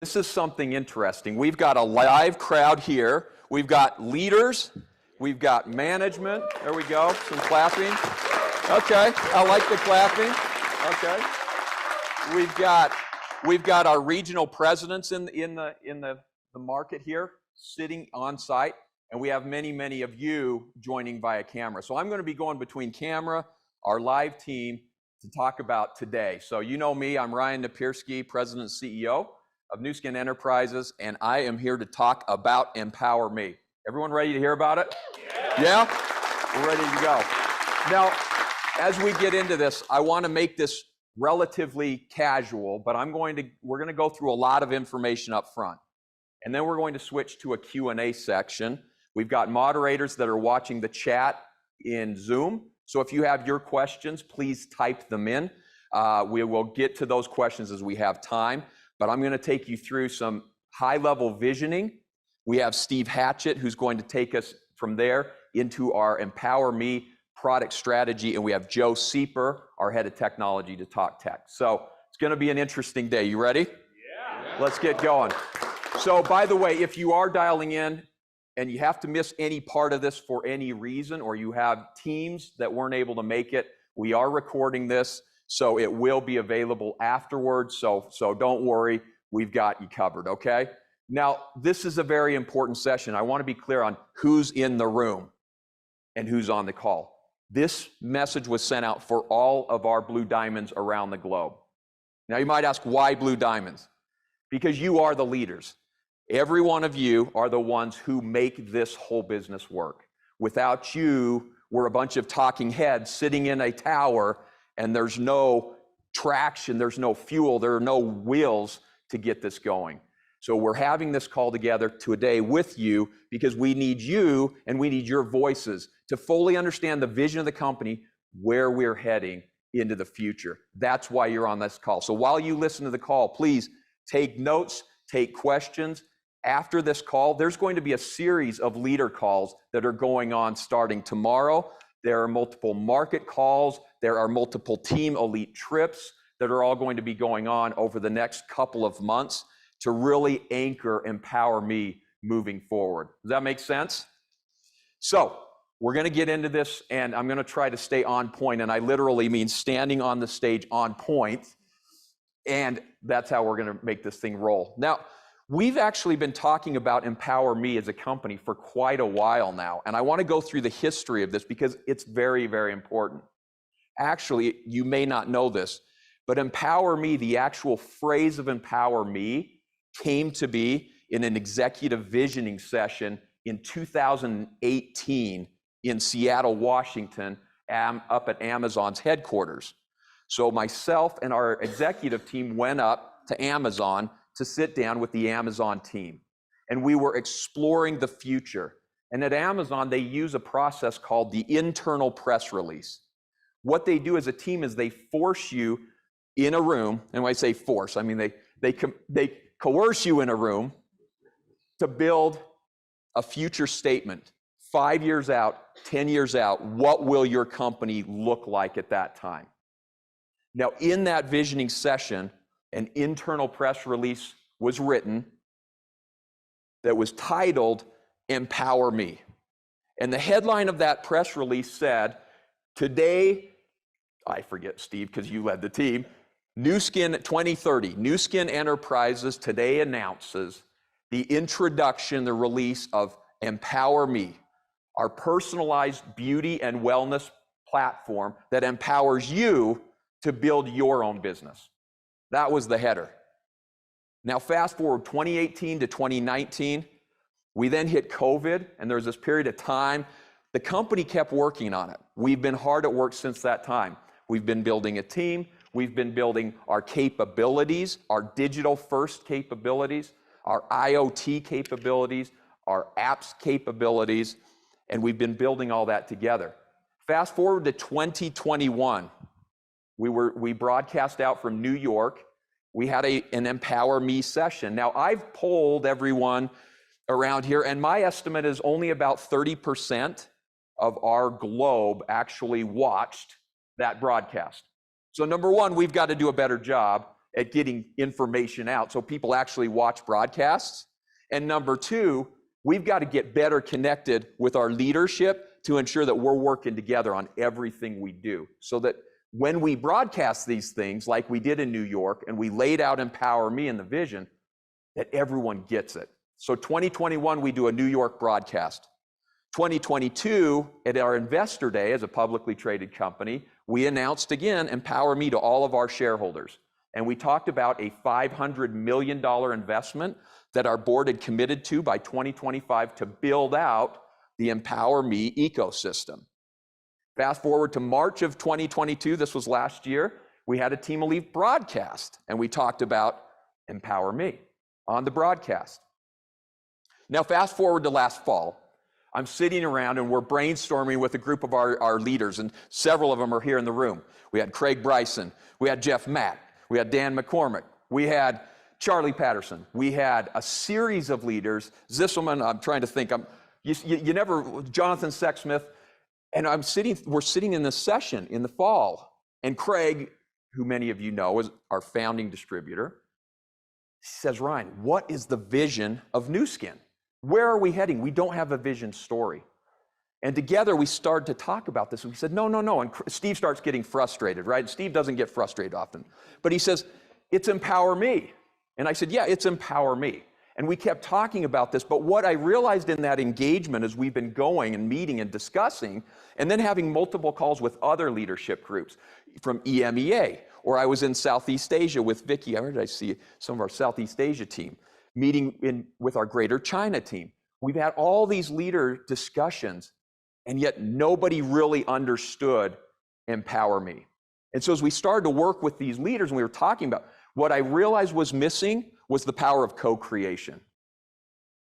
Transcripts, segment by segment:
This is something interesting. We've got a live crowd here. We've got leaders. We've got management. There we go. Some clapping. Okay, I like the clapping. Okay. We've got our regional presidents in the market here, sitting on site, and we have many of you joining via camera. So I'm going to be going between camera, our live team, to talk about today. So you know me, I'm Ryan Napierski, President and CEO of Nu Skin Enterprises, and I am here to talk about EmpowerMe. Everyone ready to hear about it? Yeah? We're ready to go. Now, as we get into this, I want to make this relatively casual, but we're going to go through a lot of information up front. And then we're going to switch to a Q&A section. We've got moderators that are watching the chat in Zoom. So if you have your questions, please type them in. We will get to those questions as we have time, but I'm going to take you through some high-level visioning. We have Steve Hatchett, who's going to take us from there into our EmpowerMe product strategy, and we have Joe Sueper, our head of technology, to talk tech. So it's going to be an interesting day. You ready? Yeah. Let's get going. So by the way, if you are dialing in and you have to miss any part of this for any reason, or you have teams that weren't able to make it, we are recording this, so it will be available afterwards. So don't worry, we've got you covered, okay? Now, this is a very important session. I want to be clear on who's in the room and who's on the call. This message was sent out for all of our Blue Diamonds around the globe. Now, you might ask, why Blue Diamonds? Because you are the leaders. Every one of you are the ones who make this whole business work. Without you, we're a bunch of talking heads sitting in a tower, and there's no traction, there's no fuel, there are no wheels to get this going. So we're having this call together today with you because we need you and we need your voices to fully understand the vision of the company, where we're heading into the future. That's why you're on this call. So while you listen to the call, please take notes, take questions. After this call, there's going to be a series of leader calls that are going on starting tomorrow. There are multiple market calls. There are multiple team elite trips that are all going to be going on over the next couple of months to really anchor EmpowerMe moving forward. Does that make sense? So we're going to get into this, and I'm going to try to stay on point, and I literally mean standing on the stage on point, and that's how we're going to make this thing roll. Now, we've actually been talking about EmpowerMe as a company for quite a while now, and I want to go through the history of this because it's very, very important. Actually, you may not know this, but EmpowerMe, the actual phrase of EmpowerMe, came to be in an executive visioning session in 2018 in Seattle, Washington, up at Amazon's headquarters. So myself and our executive team went up to Amazon to sit down with the Amazon team. And we were exploring the future. And at Amazon, they use a process called the internal press release. What they do as a team is they force you in a room, and when I say force, I mean they coerce you in a room to build a future statement. 5 years out, 10 years out, what will your company look like at that time? Now, in that visioning session, an internal press release was written that was titled EmpowerMe. And the headline of that press release said, today, I forget, Steve, because you led the team, Nu Skin 2030, Nu Skin Enterprises today announces the introduction, the release of EmpowerMe, our personalized beauty and wellness platform that empowers you to build your own business. That was the header. Now, fast forward 2018 to 2019, we then hit COVID, and there was this period of time. The company kept working on it. We've been hard at work since that time. We've been building a team. We've been building our capabilities, our digital-first capabilities, our IoT capabilities, our apps capabilities, and we've been building all that together. Fast forward to 2021. We broadcast out from New York. We had an EmpowerMe session. Now, I've polled everyone around here, and my estimate is only about 30% of our globe actually watched that broadcast. So number one, we've got to do a better job at getting information out so people actually watch broadcasts. And number two, we've got to get better connected with our leadership to ensure that we're working together on everything we do, so that when we broadcast these things like we did in New York and we laid out EmpowerMe and the vision, that everyone gets it. So 2021, we do a New York broadcast. 2022, at our Investor Day as a publicly traded company, we announced again EmpowerMe to all of our shareholders. And we talked about a $500 million investment that our board had committed to by 2025 to build out the EmpowerMe ecosystem. Fast forward to March of 2022, this was last year, we had a Team Elite broadcast, and we talked about EmpowerMe on the broadcast. Now, fast forward to last fall. I'm sitting around and we're brainstorming with a group of our leaders, and several of them are here in the room. We had Craig Bryson, we had Jeff Mack, we had Dan McCormick, we had Charlie Patterson, we had a series of leaders. Zisselman, I'm trying to think, Jonathan Sexsmith, and we're sitting in this session in the fall, and Craig, who many of you know is our founding distributor, says, Ryan, what is the vision of Nu Skin? Where are we heading? We don't have a vision story. And together we started to talk about this, and we said, no. And Steve starts getting frustrated, right? Steve doesn't get frustrated often. But he says, it's EmpowerMe. And I said, yeah, it's EmpowerMe. And we kept talking about this, but what I realized in that engagement as we've been going and meeting and discussing, and then having multiple calls with other leadership groups from EMEA, or I was in Southeast Asia with Vicky. Where did I see some of our Southeast Asia team? Meeting with our Greater China team. We've had all these leader discussions, and yet nobody really understood EmpowerMe. And so as we started to work with these leaders and we were talking about, what I realized was missing was the power of co-creation.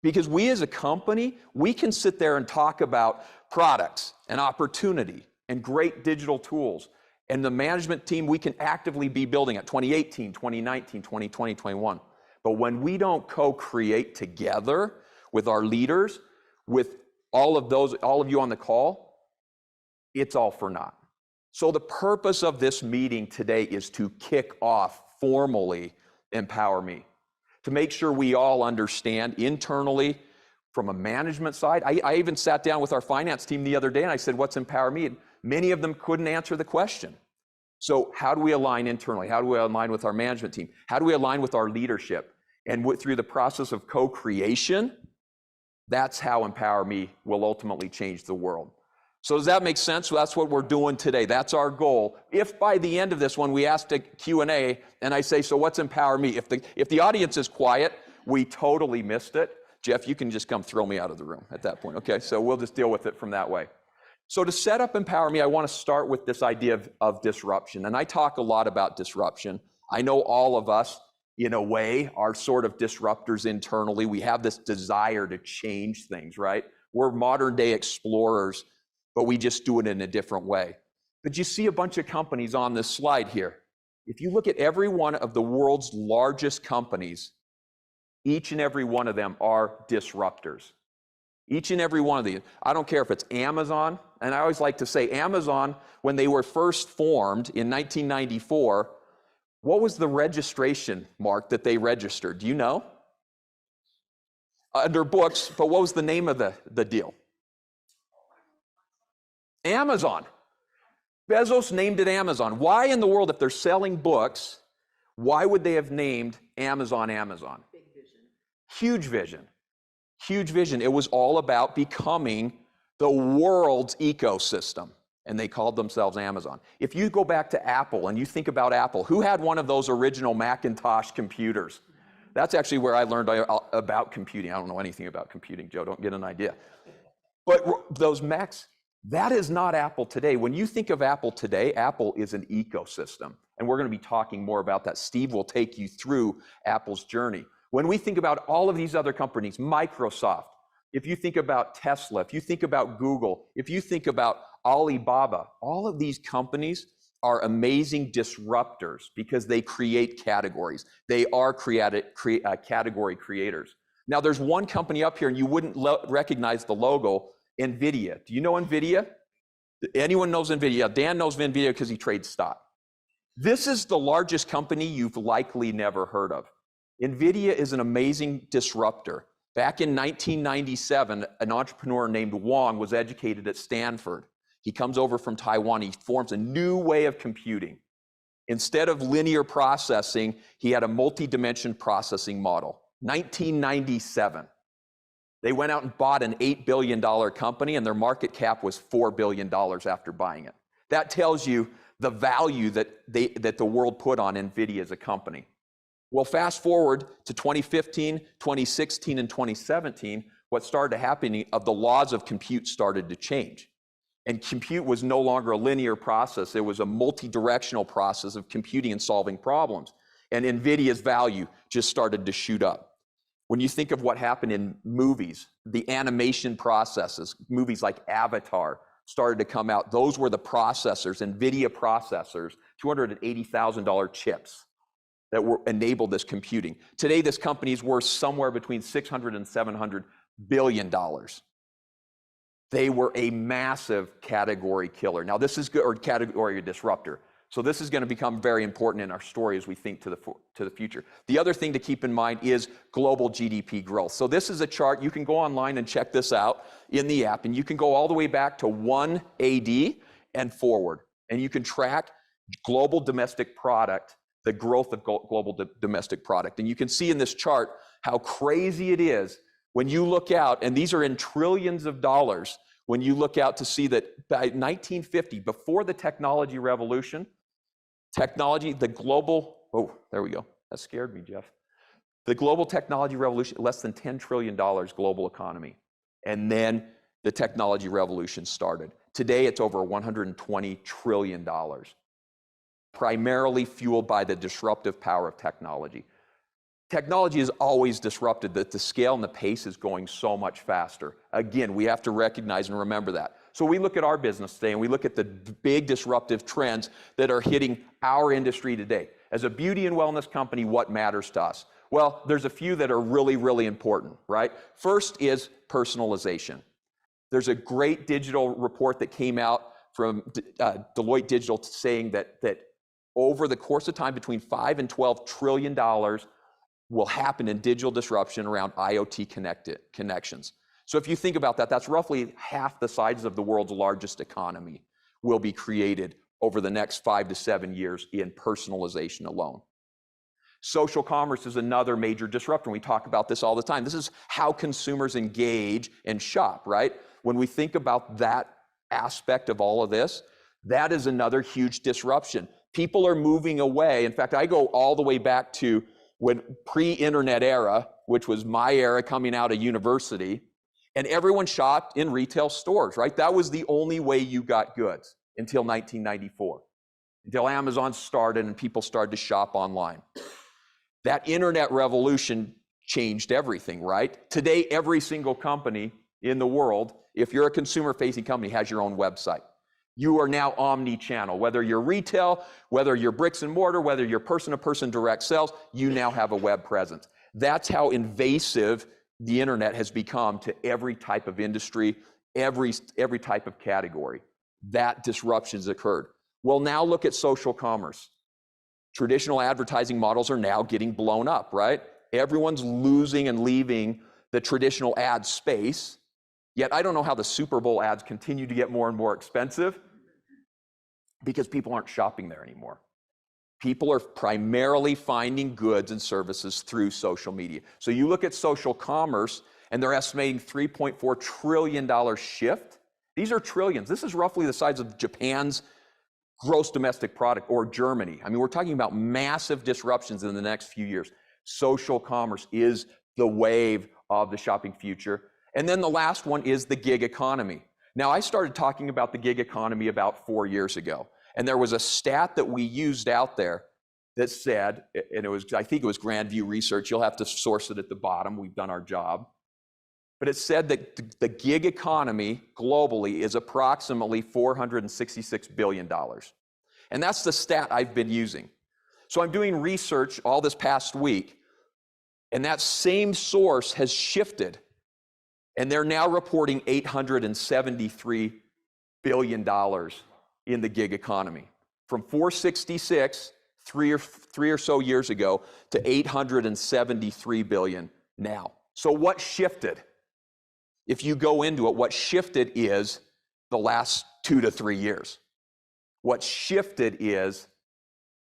Because we as a company, we can sit there and talk about products and opportunity and great digital tools. And the management team, we can actively be building at 2018, 2019, 2020, 21. But when we don't co-create together with our leaders, with all of you on the call, it's all for naught. So the purpose of this meeting today is to kick off formally EmpowerMe, to make sure we all understand internally from a management side. I even sat down with our finance team the other day and I said, what's EmpowerMe? And many of them couldn't answer the question. So how do we align internally? How do we align with our management team? How do we align with our leadership? And through the process of co-creation, that's how EmpowerMe will ultimately change the world. So does that make sense? So that's what we're doing today. That's our goal. If by the end of this, when we ask a Q&A and I say, so what's EmpowerMe? If the audience is quiet, we totally missed it. Jeff, you can just come throw me out of the room at that point. Okay, so we'll just deal with it from that way. So to set up EmpowerMe, I want to start with this idea of disruption. And I talk a lot about disruption. I know all of us, in a way, are sort of disruptors internally. We have this desire to change things, right? We're modern day explorers, but we just do it in a different way. But you see a bunch of companies on this slide here. If you look at every one of the world's largest companies, each and every one of them are disruptors. Each and every one of these. I don't care if it's Amazon, and I always like to say Amazon, when they were first formed in 1994, what was the registration mark that they registered? Do you know? Under books, but what was the name of the deal? Amazon. Bezos named it Amazon. Why in the world, if they're selling books, why would they have named Amazon Amazon? Big vision. Huge vision. Huge vision. It was all about becoming the world's ecosystem, and they called themselves Amazon. If you go back to Apple and you think about Apple, who had one of those original Macintosh computers? That's actually where I learned about computing. I don't know anything about computing, Joe, don't get an idea. But those Macs, that is not Apple today. When you think of Apple today, Apple is an ecosystem. And we're going to be talking more about that. Steve will take you through Apple's journey. When we think about all of these other companies, Microsoft, if you think about Tesla, if you think about Google, if you think about Alibaba, all of these companies are amazing disruptors because they create categories. They are category creators. Now, there's one company up here, and you wouldn't recognize the logo, NVIDIA. Do you know NVIDIA? Anyone knows NVIDIA? Dan knows NVIDIA because he trades stock. This is the largest company you've likely never heard of. NVIDIA is an amazing disruptor. Back in 1997, an entrepreneur named Wang was educated at Stanford. He comes over from Taiwan. He forms a new way of computing. Instead of linear processing, he had a multi-dimension processing model. 1997. They went out and bought an $8 billion company, and their market cap was $4 billion after buying it. That tells you the value that the world put on NVIDIA as a company. Well, fast forward to 2015, 2016, and 2017, what started happening of the laws of compute started to change. And compute was no longer a linear process. It was a multi-directional process of computing and solving problems. And NVIDIA's value just started to shoot up. When you think of what happened in movies, the animation processes, movies like Avatar started to come out. Those were the processors, NVIDIA processors, $280,000 chips that enabled this computing. Today, this company is worth somewhere between $600 and $700 billion. They were a massive category killer. Now, this is good, or category disruptor. So this is going to become very important in our story as we think to the future. The other thing to keep in mind is global GDP growth. So this is a chart. You can go online and check this out in the app, and you can go all the way back to 1 AD and forward. And you can track global domestic product, the growth of global domestic product. And you can see in this chart how crazy it is when you look out, and these are in trillions of dollars, when you look out to see that by 1950, before the technology revolution, the global, oh, there we go. That scared me, Jeff. The global technology revolution, less than $10 trillion global economy. And then the technology revolution started. Today, it's over $120 trillion, primarily fueled by the disruptive power of technology. Technology is always disrupted, that the scale and the pace is going so much faster. Again, we have to recognize and remember that. So we look at our business today and we look at the big disruptive trends that are hitting our industry today. As a beauty and wellness company, what matters to us? Well, there's a few that are really, really important, right? First is personalization. There's a great digital report that came out from Deloitte Digital saying that over the course of time, between $5 and $12 trillion will happen in digital disruption around IoT connections. So if you think about that, that's roughly half the size of the world's largest economy will be created over the next 5 to 7 years in personalization alone. Social commerce is another major disruptor. We talk about this all the time. This is how consumers engage and shop, right? When we think about that aspect of all of this, that is another huge disruption. People are moving away. In fact, I go all the way back to when pre-internet era, which was my era coming out of university, and everyone shopped in retail stores, right? That was the only way you got goods until 1994, until Amazon started and people started to shop online. That internet revolution changed everything, right? Today, every single company in the world, if you're a consumer-facing company, has your own website. You are now omni-channel. Whether you're retail, whether you're bricks and mortar, whether you're person-to-person direct sales, you now have a web presence. That's how invasive the internet has become to every type of industry, every type of category. That disruption's occurred. Well, now look at social commerce. Traditional advertising models are now getting blown up, right? Everyone's losing and leaving the traditional ad space. Yet I don't know how the Super Bowl ads continue to get more and more expensive, because people aren't shopping there anymore. People are primarily finding goods and services through social media. So you look at social commerce, and they're estimating $3.4 trillion shift. These are trillions. This is roughly the size of Japan's gross domestic product, or Germany. I mean, we're talking about massive disruptions in the next few years. Social commerce is the wave of the shopping future. And then the last one is the gig economy. Now, I started talking about the gig economy about 4 years ago, and there was a stat that we used out there that said, and I think it was Grandview Research, you'll have to source it at the bottom, we've done our job, but it said that the gig economy globally is approximately $466 billion. And that's the stat I've been using. So I'm doing research all this past week, and that same source has shifted. And they're now reporting $873 billion in the gig economy. from 466 three or so years ago to 873 billion now. So what shifted? If you go into it, what shifted is the last 2 to 3 years. What shifted is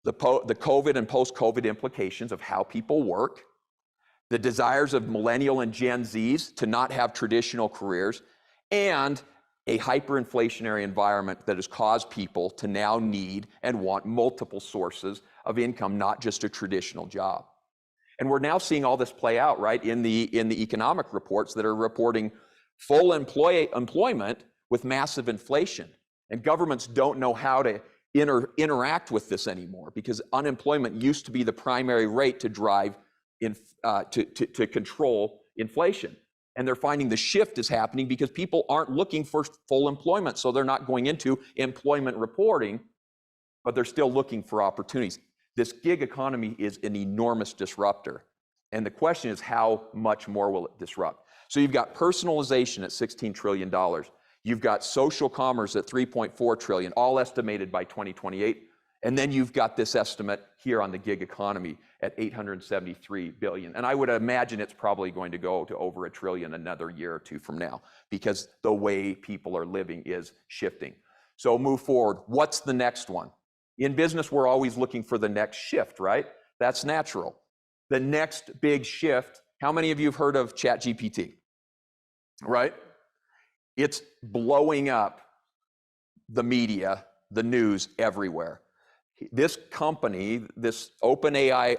the COVID and post-COVID implications of how people work, the desires of millennial and Gen Zs to not have traditional careers, and a hyperinflationary environment that has caused people to now need and want multiple sources of income, not just a traditional job. And we're now seeing all this play out, right, in the economic reports that are reporting full employment with massive inflation. And governments don't know how to interact with this anymore, because unemployment used to be the primary rate to drive to control inflation. And they're finding the shift is happening because people aren't looking for full employment, so they're not going into employment reporting, but they're still looking for opportunities. This gig economy is an enormous disruptor. And the question is, how much more will it disrupt? So you've got personalization at $16 trillion. You've got social commerce at $3.4 trillion, all estimated by 2028. And then you've got this estimate here on the gig economy at 873 billion. And I would imagine it's probably going to go to over $1 trillion another year or two from now, because the way people are living is shifting. So move forward. What's the next one? In business, we're always looking for the next shift, right? That's natural. The next big shift, how many of you have heard of ChatGPT? Right? It's blowing up the media, the news everywhere. This company, this open AI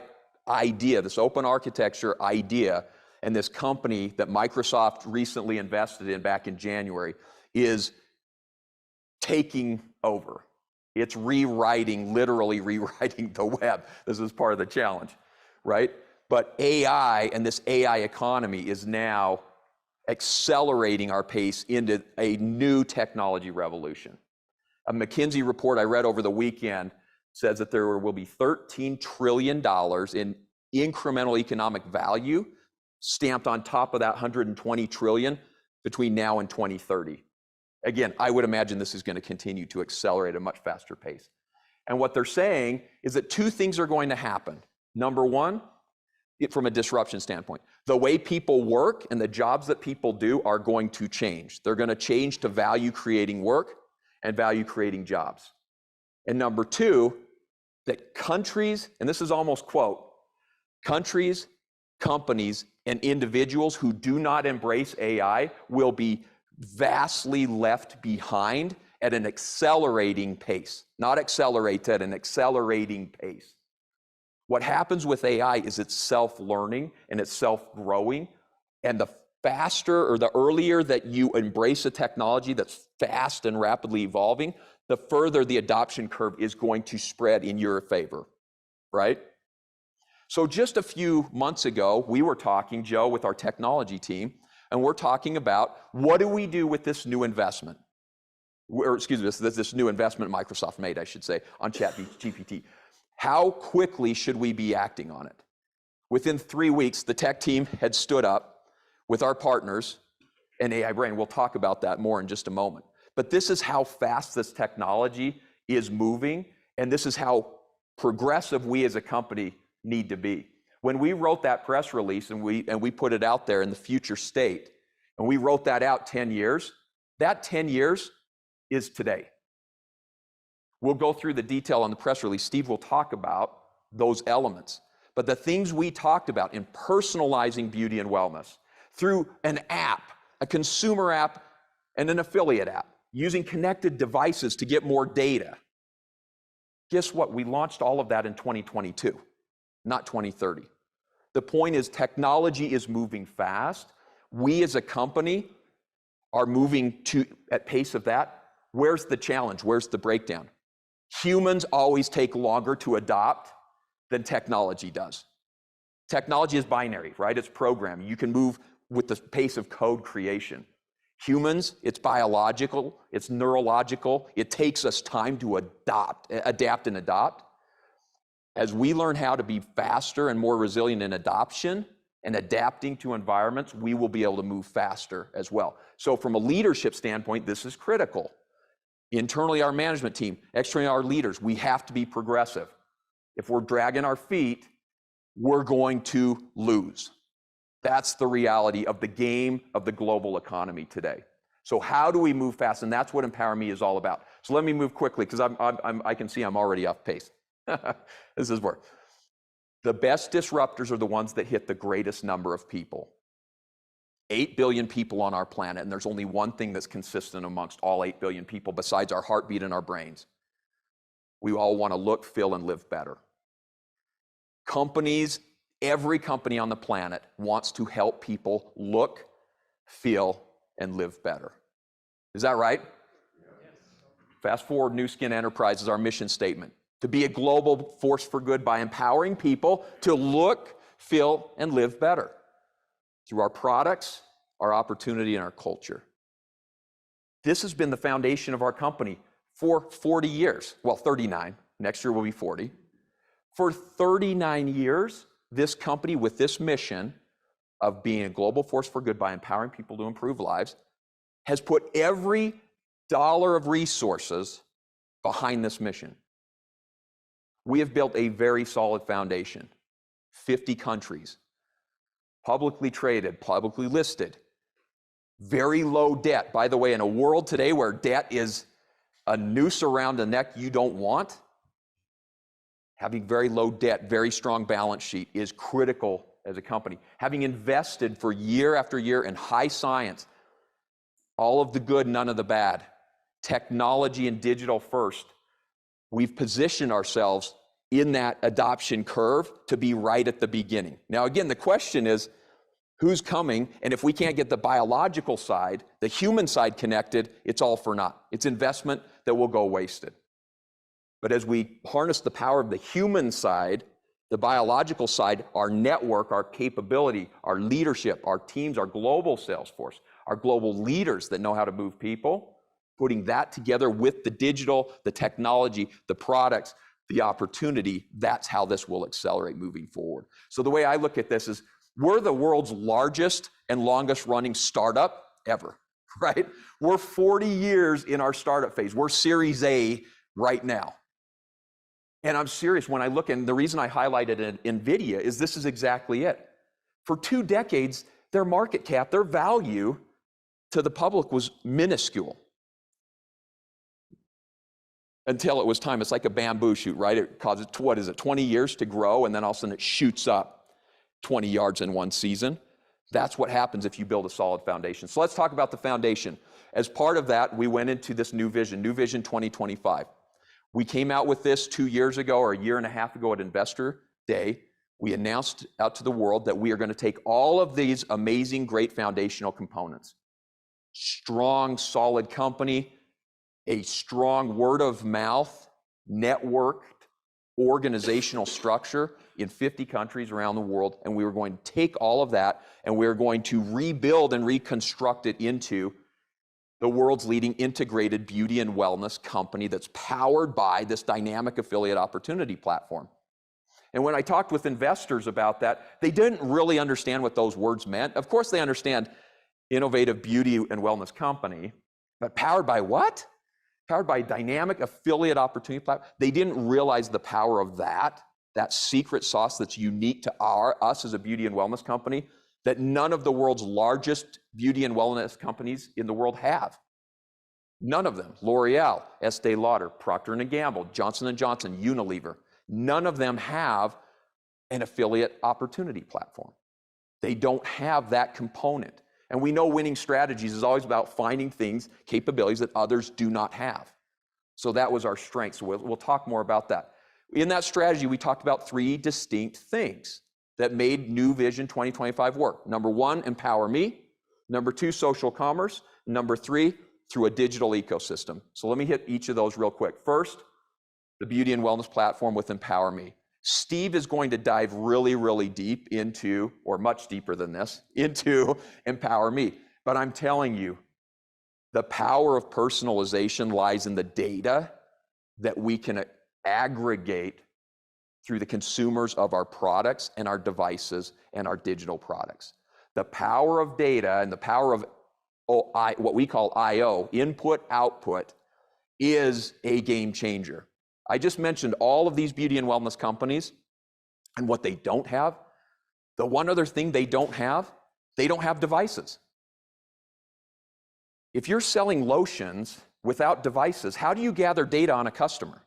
idea, this open architecture idea, and this company that Microsoft recently invested in back in January is taking over. It's literally rewriting the web. This is part of the challenge, right? But AI and this AI economy is now accelerating our pace into a new technology revolution. A McKinsey report I read over the weekend says that there will be $13 trillion in incremental economic value stamped on top of that 120 trillion between now and 2030. Again, I would imagine this is going to continue to accelerate at a much faster pace. And what they're saying is that two things are going to happen. Number one, from a disruption standpoint, the way people work and the jobs that people do are going to change. They're going to change to value creating work and value creating jobs. And number two, that countries, and this is almost quote, countries, companies, and individuals who do not embrace AI will be vastly left behind at an accelerating pace. Not accelerate, at an accelerating pace. What happens with AI is it's self-learning and it's self-growing, and the faster or the earlier that you embrace a technology that's fast and rapidly evolving, the further the adoption curve is going to spread in your favor, right? So just a few months ago, we were talking, Joe, with our technology team, and we're talking about what do we do with this new investment? Or excuse me, this new investment Microsoft made, I should say, on ChatGPT. How quickly should we be acting on it? Within 3 weeks, the tech team had stood up with our partners and AI Brain. We'll talk about that more in just a moment. But this is how fast this technology is moving, and this is how progressive we as a company need to be. When we wrote that press release and we put it out there in the future state, and we wrote that out 10 years, that 10 years is today. We'll go through the detail on the press release. Steve will talk about those elements. But the things we talked about in personalizing beauty and wellness through an app, a consumer app, and an affiliate app, using connected devices to get more data. Guess what? We launched all of that in 2022, not 2030. The point is technology is moving fast. We as a company are moving at pace of that. Where's the challenge? Where's the breakdown? Humans always take longer to adopt than technology does. Technology is binary, right? It's programming. You can move with the pace of code creation. Humans, it's biological, it's neurological. It takes us time to adapt and adopt. As we learn how to be faster and more resilient in adoption and adapting to environments, we will be able to move faster as well. So from a leadership standpoint, this is critical. Internally, our management team, externally, our leaders, we have to be progressive. If we're dragging our feet, we're going to lose. That's the reality of the game of the global economy today. So how do we move fast? And that's what EmpowerMe is all about. So let me move quickly because I can see I'm already off pace. This is where the best disruptors are the ones that hit the greatest number of people. 8 billion people on our planet, and there's only one thing that's consistent amongst all 8 billion people besides our heartbeat and our brains. We all want to look, feel, and live better. Companies, every company on the planet wants to help people look, feel, and live better. Is that right? Yes. Fast forward, New Skin Enterprise is our mission statement. To be a global force for good by empowering people to look, feel, and live better through our products, our opportunity, and our culture. This has been the foundation of our company for 40 years. Well, 39. Next year will be 40. For 39 years, this company with this mission of being a global force for good by empowering people to improve lives has put every dollar of resources behind this mission. We have built a very solid foundation. 50 countries, publicly traded, publicly listed, very low debt. By the way, in a world today where debt is a noose around the neck you don't want, having very low debt, very strong balance sheet is critical as a company. Having invested for year after year in high science, all of the good, none of the bad, technology and digital first, we've positioned ourselves in that adoption curve to be right at the beginning. Now, again, the question is, who's coming? And if we can't get the biological side, the human side connected, it's all for naught. It's investment that will go wasted. But as we harness the power of the human side, the biological side, our network, our capability, our leadership, our teams, our global sales force, our global leaders that know how to move people, putting that together with the digital, the technology, the products, the opportunity, that's how this will accelerate moving forward. So the way I look at this is, we're the world's largest and longest running startup ever, right? We're 40 years in our startup phase. We're Series A right now. And I'm serious when I look, and the reason I highlighted NVIDIA is this is exactly it. For 2 decades, their market cap, their value to the public was minuscule. Until it was time. It's like a bamboo shoot, right? It causes, 20 years to grow, and then all of a sudden it shoots up 20 yards in one season. That's what happens if you build a solid foundation. So let's talk about the foundation. As part of that, we went into this New Vision 2025. We came out with this 2 years ago or a year and a half ago at Investor Day. We announced out to the world that we are going to take all of these amazing, great foundational components. Strong, solid company, a strong word of mouth, networked organizational structure in 50 countries around the world, and we were going to take all of that and we are going to rebuild and reconstruct it into the world's leading integrated beauty and wellness company that's powered by this dynamic affiliate opportunity platform. And when I talked with investors about that, they didn't really understand what those words meant. Of course, they understand innovative beauty and wellness company, but powered by what? Powered by dynamic affiliate opportunity platform. They didn't realize the power of that secret sauce that's unique to us as a beauty and wellness company that none of the world's largest beauty and wellness companies in the world have. None of them. L'Oreal, Estee Lauder, Procter & Gamble, Johnson & Johnson, Unilever. None of them have an affiliate opportunity platform. They don't have that component. And we know winning strategies is always about finding things, capabilities that others do not have. So that was our strength. So we'll talk more about that. In that strategy, we talked about 3 distinct things that made New Vision 2025 work. Number 1, EmpowerMe. Number 2, social commerce. Number 3, through a digital ecosystem. So let me hit each of those real quick. First, the beauty and wellness platform with EmpowerMe. Steve is going to dive really, really deep into, or much deeper than this, into EmpowerMe. But I'm telling you, the power of personalization lies in the data that we can aggregate through the consumers of our products and our devices and our digital products. The power of data and the power of what we call I/O, input, output, is a game changer. I just mentioned all of these beauty and wellness companies and what they don't have. The one other thing they don't have devices. If you're selling lotions without devices, how do you gather data on a customer?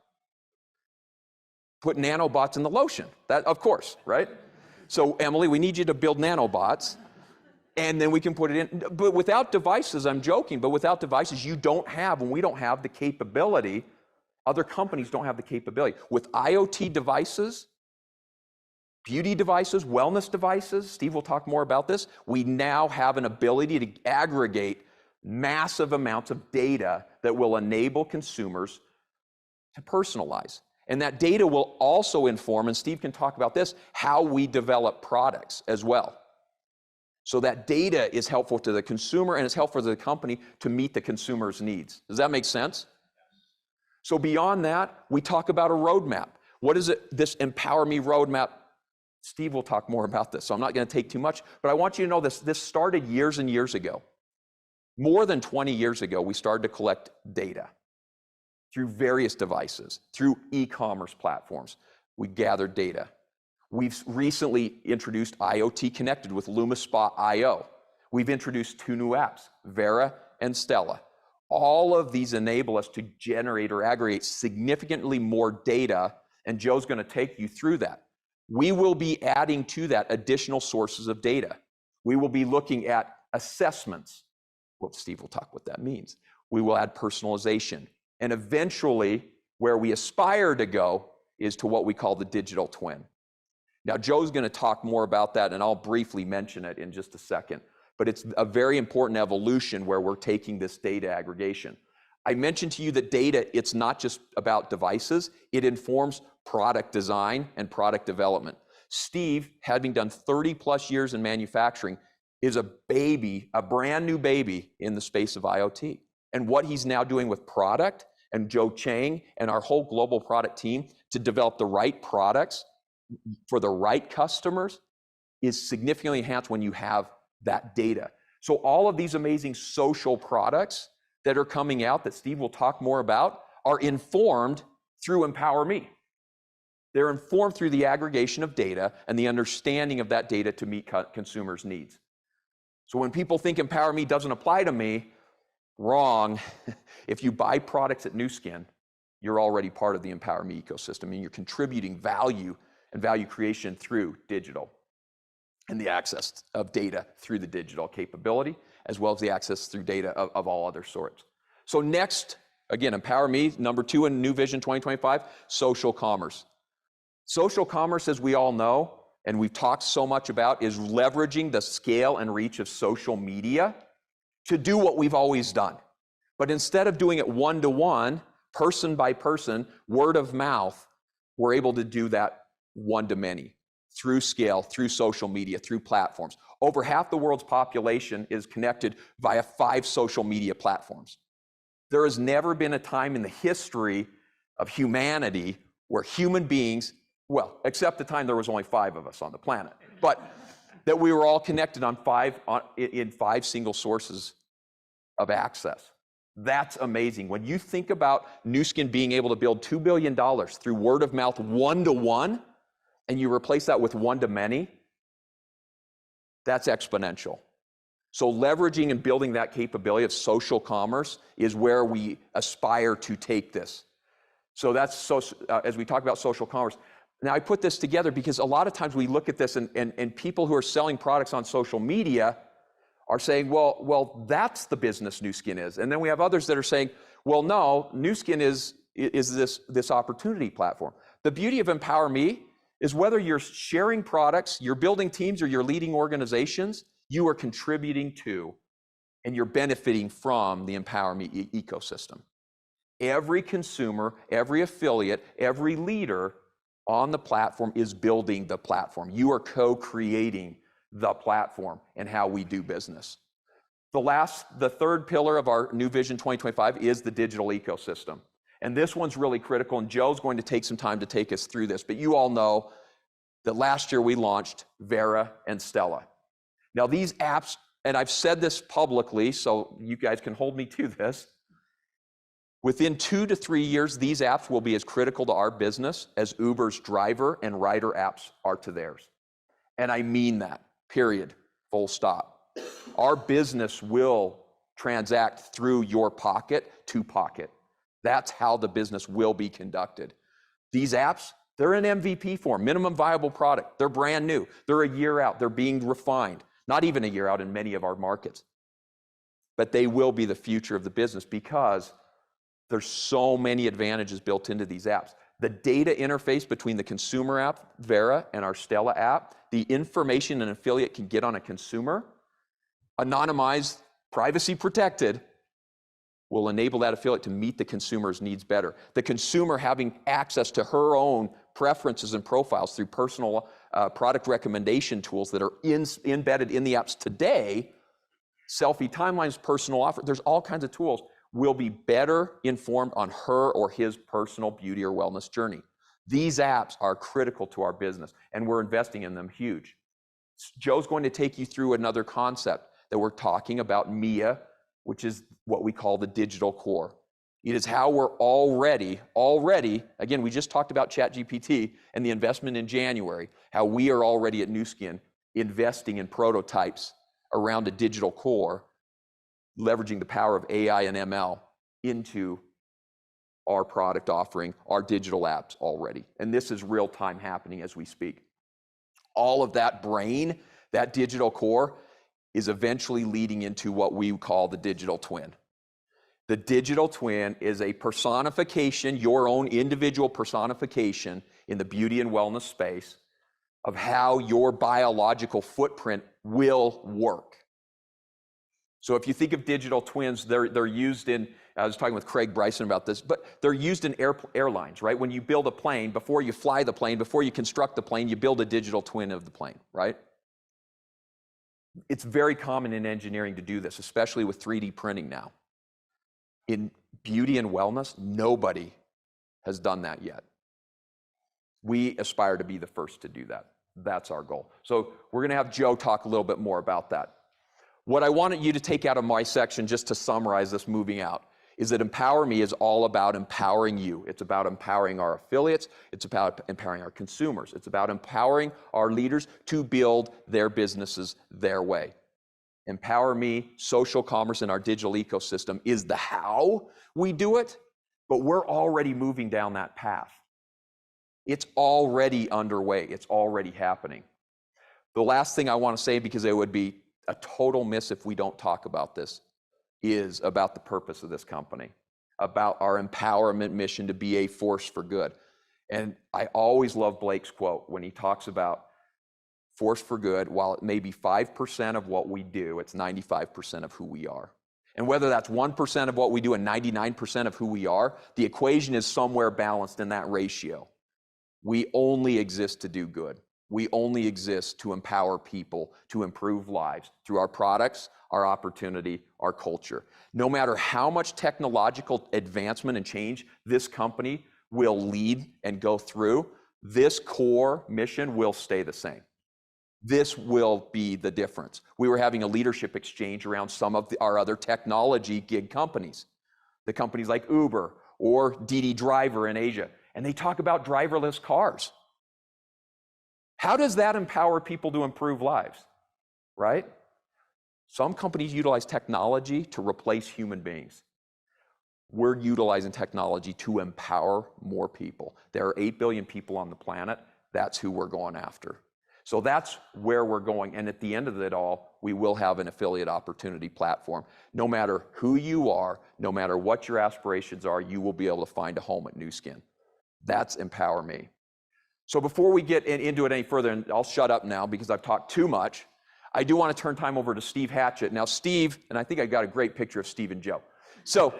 Put nanobots in the lotion. That, of course, right? So Emily, we need you to build nanobots, and then we can put it in. But without devices, I'm joking, but without devices, you don't have, and we don't have the capability. Other companies don't have the capability. With IoT devices, beauty devices, wellness devices, Steve will talk more about this, we now have an ability to aggregate massive amounts of data that will enable consumers to personalize. And that data will also inform, and Steve can talk about this, how we develop products as well. So that data is helpful to the consumer and it's helpful to the company to meet the consumer's needs. Does that make sense? So beyond that, we talk about a roadmap. What is it, this EmpowerMe roadmap? Steve will talk more about this, so I'm not going to take too much, but I want you to know this started years and years ago. More than 20 years ago, we started to collect data through various devices, through e-commerce platforms. We gathered data. We've recently introduced IoT connected with LumaSpa IO. We've introduced 2 new apps, Vera and Stella. All of these enable us to generate or aggregate significantly more data, and Joe's going to take you through that. We will be adding to that additional sources of data. We will be looking at assessments. Well, Steve will talk what that means. We will add personalization. And eventually, where we aspire to go is to what we call the digital twin. Now, Joe's going to talk more about that, and I'll briefly mention it in just a second. But it's a very important evolution where we're taking this data aggregation. I mentioned to you that data, it's not just about devices. It informs product design and product development. Steve, having done 30 plus years in manufacturing, is a baby, a brand new baby in the space of IoT. And what he's now doing with product, and Joe Chang and our whole global product team to develop the right products for the right customers is significantly enhanced when you have that data. So all of these amazing social products that are coming out that Steve will talk more about are informed through EmpowerMe. They're informed through the aggregation of data and the understanding of that data to meet consumers' needs. So when people think EmpowerMe doesn't apply to me, wrong. If you buy products at Nu Skin, you're already part of the EmpowerMe ecosystem, and you're contributing value and value creation through digital and the access of data through the digital capability, as well as the access through data of all other sorts. So next, again, EmpowerMe, number 2 in New Vision 2025, social commerce. Social commerce, as we all know, and we've talked so much about, is leveraging the scale and reach of social media to do what we've always done. But instead of doing it one-to-one, person by person, word of mouth, we're able to do that one-to-many through scale, through social media, through platforms. Over half the world's population is connected via 5 social media platforms. There has never been a time in the history of humanity where human beings, well, except the time there was only 5 of us on the planet, but that we were all connected in 5 single sources of access. That's amazing. When you think about Nu Skin being able to build $2 billion through word of mouth one-to-one, and you replace that with one-to-many, that's exponential. So leveraging and building that capability of social commerce is where we aspire to take this. So that's as we talk about social commerce. Now I put this together because a lot of times we look at this and people who are selling products on social media are saying, well, that's the business Nu Skin is. And then we have others that are saying, well, no, Nu Skin is this opportunity platform. The beauty of EmpowerMe is whether you're sharing products, you're building teams, or you're leading organizations, you are contributing to and you're benefiting from the EmpowerMe ecosystem. Every consumer, every affiliate, every leader on the platform is building the platform. You are co-creating the platform and how we do business. The third pillar of our New Vision 2025 is the digital ecosystem. And this one's really critical, and Joe's going to take some time to take us through this. But you all know that last year we launched Vera and Stella. Now these apps, and I've said this publicly, so you guys can hold me to this, Within 2 to 3 years, these apps will be as critical to our business as Uber's driver and rider apps are to theirs. And I mean that, period, full stop. Our business will transact through your pocket to pocket. That's how the business will be conducted. These apps, they're in MVP form, minimum viable product. They're brand new. They're a year out. They're being refined. Not even a year out in many of our markets. But they will be the future of the business because there's so many advantages built into these apps. The data interface between the consumer app, Vera, and our Stella app, the information an affiliate can get on a consumer, anonymized, privacy protected, will enable that affiliate to meet the consumer's needs better. The consumer having access to her own preferences and profiles through personal product recommendation tools that are embedded in the apps today, selfie timelines, personal offer, there's all kinds of tools, will be better informed on her or his personal beauty or wellness journey. These apps are critical to our business, and we're investing in them huge. Joe's going to take you through another concept that we're talking about, MIA, which is what we call the digital core. It is how we're already, again, we just talked about ChatGPT and the investment in January, how we are already at Nu Skin investing in prototypes around a digital core, leveraging the power of AI and ML into our product offering, our digital apps already. And this is real time happening as we speak. All of that brain, that digital core, is eventually leading into what we call the digital twin. The digital twin is a personification, your own individual personification in the beauty and wellness space of how your biological footprint will work. So if you think of digital twins, they're used in, I was talking with Craig Bryson about this, but they're used in airlines, right? When you build a plane, before you fly the plane, before you construct the plane, you build a digital twin of the plane, right? It's very common in engineering to do this, especially with 3D printing now. In beauty and wellness, nobody has done that yet. We aspire to be the first to do that. That's our goal. So we're going to have Joe talk a little bit more about that. What I wanted you to take out of my section, just to summarize this moving out, is that EmpowerMe is all about empowering you. It's about empowering our affiliates. It's about empowering our consumers. It's about empowering our leaders to build their businesses their way. EmpowerMe, social commerce, and our digital ecosystem is the how we do it, but we're already moving down that path. It's already underway. It's already happening. The last thing I want to say, because it would be a total miss if we don't talk about this, is about the purpose of this company, about our empowerment mission to be a force for good. And I always love Blake's quote when he talks about force for good. While it may be 5% of what we do, it's 95% of who we are. And whether that's 1% of what we do and 99% of who we are, the equation is somewhere balanced in that ratio. We only exist to do good. We only exist to empower people to improve lives through our products, our opportunity, our culture. No matter how much technological advancement and change this company will lead and go through, this core mission will stay the same. This will be the difference. We were having a leadership exchange around some of our other technology gig companies, the companies like Uber or Didi Driver in Asia, and they talk about driverless cars. How does that empower people to improve lives, right? Some companies utilize technology to replace human beings. We're utilizing technology to empower more people. There are 8 billion people on the planet. That's who we're going after. So that's where we're going. And at the end of it all, we will have an affiliate opportunity platform. No matter who you are, no matter what your aspirations are, you will be able to find a home at Nu Skin. That's EmpowerMe. So before we get into it any further, and I'll shut up now because I've talked too much, I do want to turn time over to Steve Hatchett. Now Steve, and I think I got a great picture of Steve and Joe. So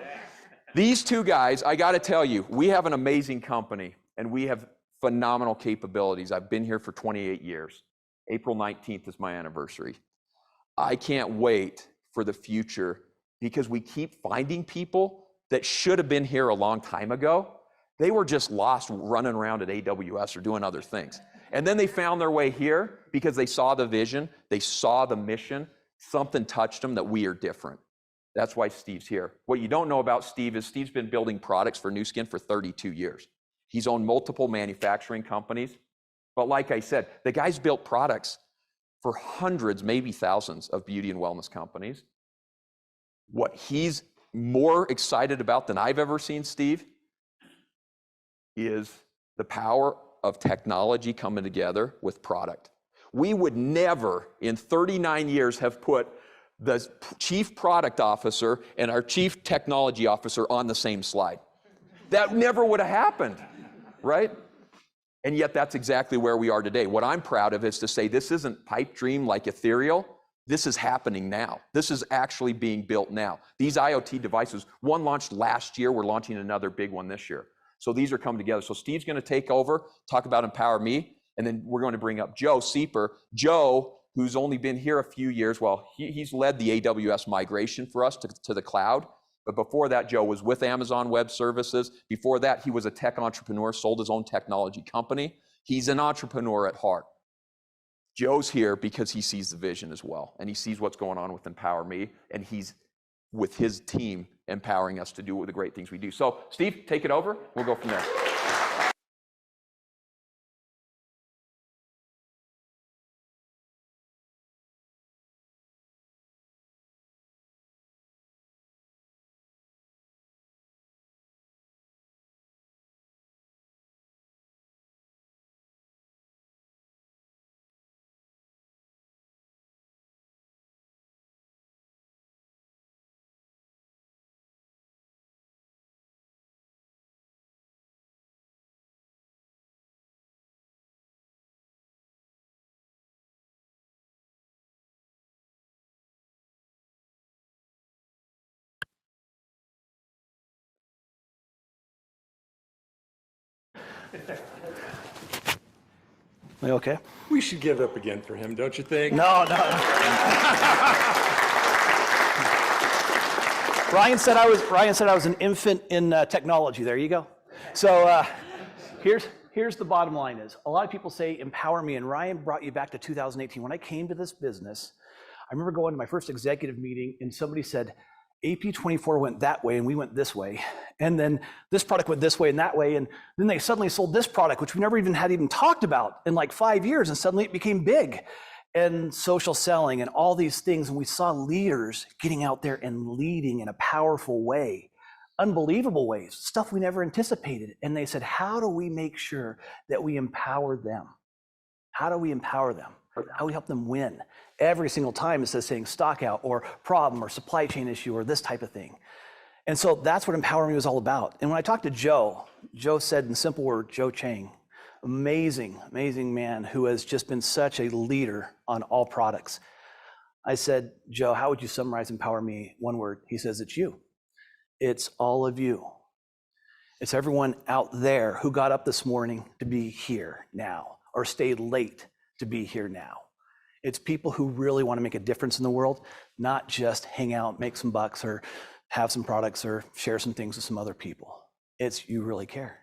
these two guys, I got to tell you, we have an amazing company and we have phenomenal capabilities. I've been here for 28 years. April 19th is my anniversary. I can't wait for the future because we keep finding people that should have been here a long time ago. They were just lost running around at AWS or doing other things. And then they found their way here because they saw the vision, they saw the mission, something touched them that we are different. That's why Steve's here. What you don't know about Steve is Steve's been building products for Nu Skin for 32 years. He's owned multiple manufacturing companies. But like I said, the guy's built products for hundreds, maybe thousands of beauty and wellness companies. What he's more excited about than I've ever seen Steve is the power of technology coming together with product. We would never in 39 years have put the chief product officer and our chief technology officer on the same slide. That never would have happened, right? And yet that's exactly where we are today. What I'm proud of is to say this isn't pipe dream like ethereal. This is happening now. This is actually being built now. These IoT devices, one launched last year, we're launching another big one this year. So these are coming together. So Steve's gonna take over, talk about EmpowerMe, and then we're going to bring up Joe Sueper. Joe, who's only been here a few years, well, he's led the AWS migration for us to the cloud. But before that, Joe was with Amazon Web Services. Before that, he was a tech entrepreneur, sold his own technology company. He's an entrepreneur at heart. Joe's here because he sees the vision as well, and he sees what's going on with EmpowerMe, and he's with his team empowering us to do the great things we do. So, Steve, take it over. We'll go from there. Are you okay? We should give it up again for him, don't you think? No. Ryan said I was an infant in technology. There you go. So here's the bottom line is, a lot of people say empower me, and Ryan brought you back to 2018. When I came to this business, I remember going to my first executive meeting and somebody said, AP24 went that way and we went this way. And then this product went this way and that way. And then they suddenly sold this product, which we never even talked about in like 5 years. And suddenly it became big. And social selling and all these things. And we saw leaders getting out there and leading in a powerful way, unbelievable ways, stuff we never anticipated. And they said, how do we make sure that we empower them? How do we empower them? How do we help them win? Every single time instead of saying stock out or problem or supply chain issue or this type of thing. And so that's what EmpowerMe was all about. And when I talked to Joe said in simple words, Joe Chang, amazing man who has just been such a leader on all products. I said, Joe, how would you summarize EmpowerMe? One word. He says, it's you. It's all of you. It's everyone out there who got up this morning to be here now or stayed late to be here now. It's people who really want to make a difference in the world, not just hang out, make some bucks, or have some products, or share some things with some other people. It's you really care.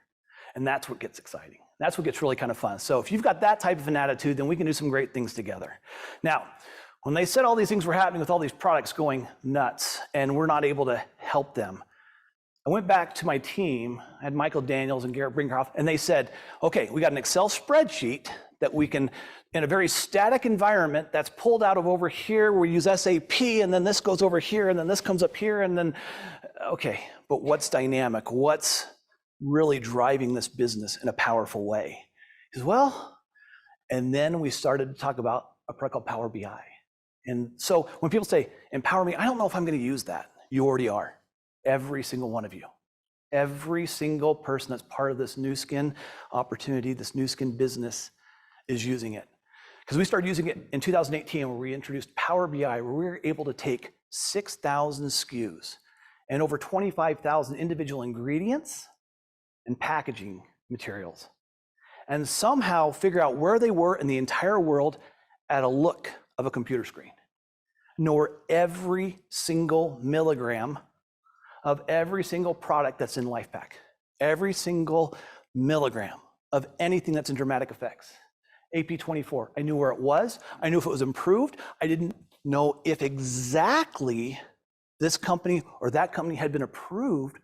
And that's what gets exciting. That's what gets really kind of fun. So if you've got that type of an attitude, then we can do some great things together. Now, when they said all these things were happening with all these products going nuts, and we're not able to help them, I went back to my team, I had Michael Daniels and Garrett Brinkhoff, and they said, okay, we got an Excel spreadsheet that we can, in a very static environment that's pulled out of over here, we use SAP, and then this goes over here, and then this comes up here, and then, okay, but what's dynamic? What's really driving this business in a powerful way? He says, well, and then we started to talk about a product called Power BI. And so when people say, empower me, I don't know if I'm gonna use that. You already are. Every single one of you. Every single person that's part of this Nu Skin opportunity, this Nu Skin business is using it. Because we started using it in 2018 where we introduced Power BI, where we were able to take 6,000 SKUs and over 25,000 individual ingredients and packaging materials, and somehow figure out where they were in the entire world at a look of a computer screen. Know where every single milligram of every single product that's in LifePak, every single milligram of anything that's in Dramatic Effects. AP24, I knew where it was. I knew if it was improved. I didn't know if exactly this company or that company had been approved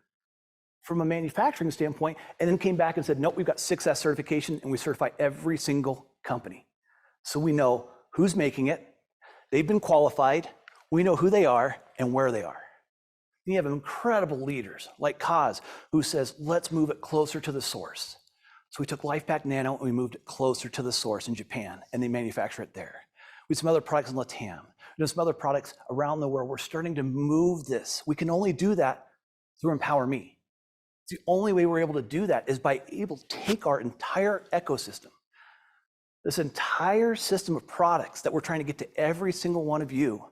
from a manufacturing standpoint, and then came back and said, nope, we've got 6S certification, and we certify every single company. So we know who's making it, they've been qualified, we know who they are and where they are. You have incredible leaders like Kaz, who says, let's move it closer to the source. So we took LifePak Nano and we moved it closer to the source in Japan, and they manufacture it there. We have some other products in LATAM. We have some other products around the world. We're starting to move this. We can only do that through EmpowerMe. The only way we're able to do that is by able to take our entire ecosystem, this entire system of products that we're trying to get to every single one of you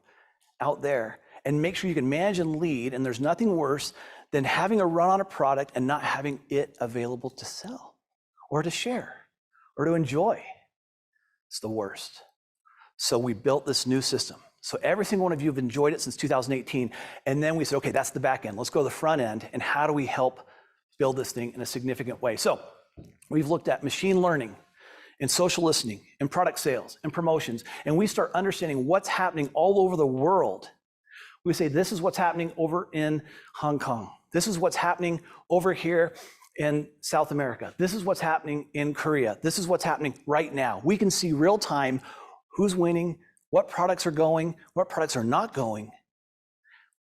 out there, and make sure you can manage and lead. And there's nothing worse than having a run on a product and not having it available to sell or to share or to enjoy. It's the worst. So we built this new system. So every single one of you have enjoyed it since 2018. And then we said, okay, that's the back end. Let's go to the front end. And how do we help build this thing in a significant way? So we've looked at machine learning and social listening and product sales and promotions. And we start understanding what's happening all over the world. We say, this is what's happening over in Hong Kong. This is what's happening over here in South America. This is what's happening in Korea. This is what's happening right now. We can see real time who's winning, what products are going, what products are not going,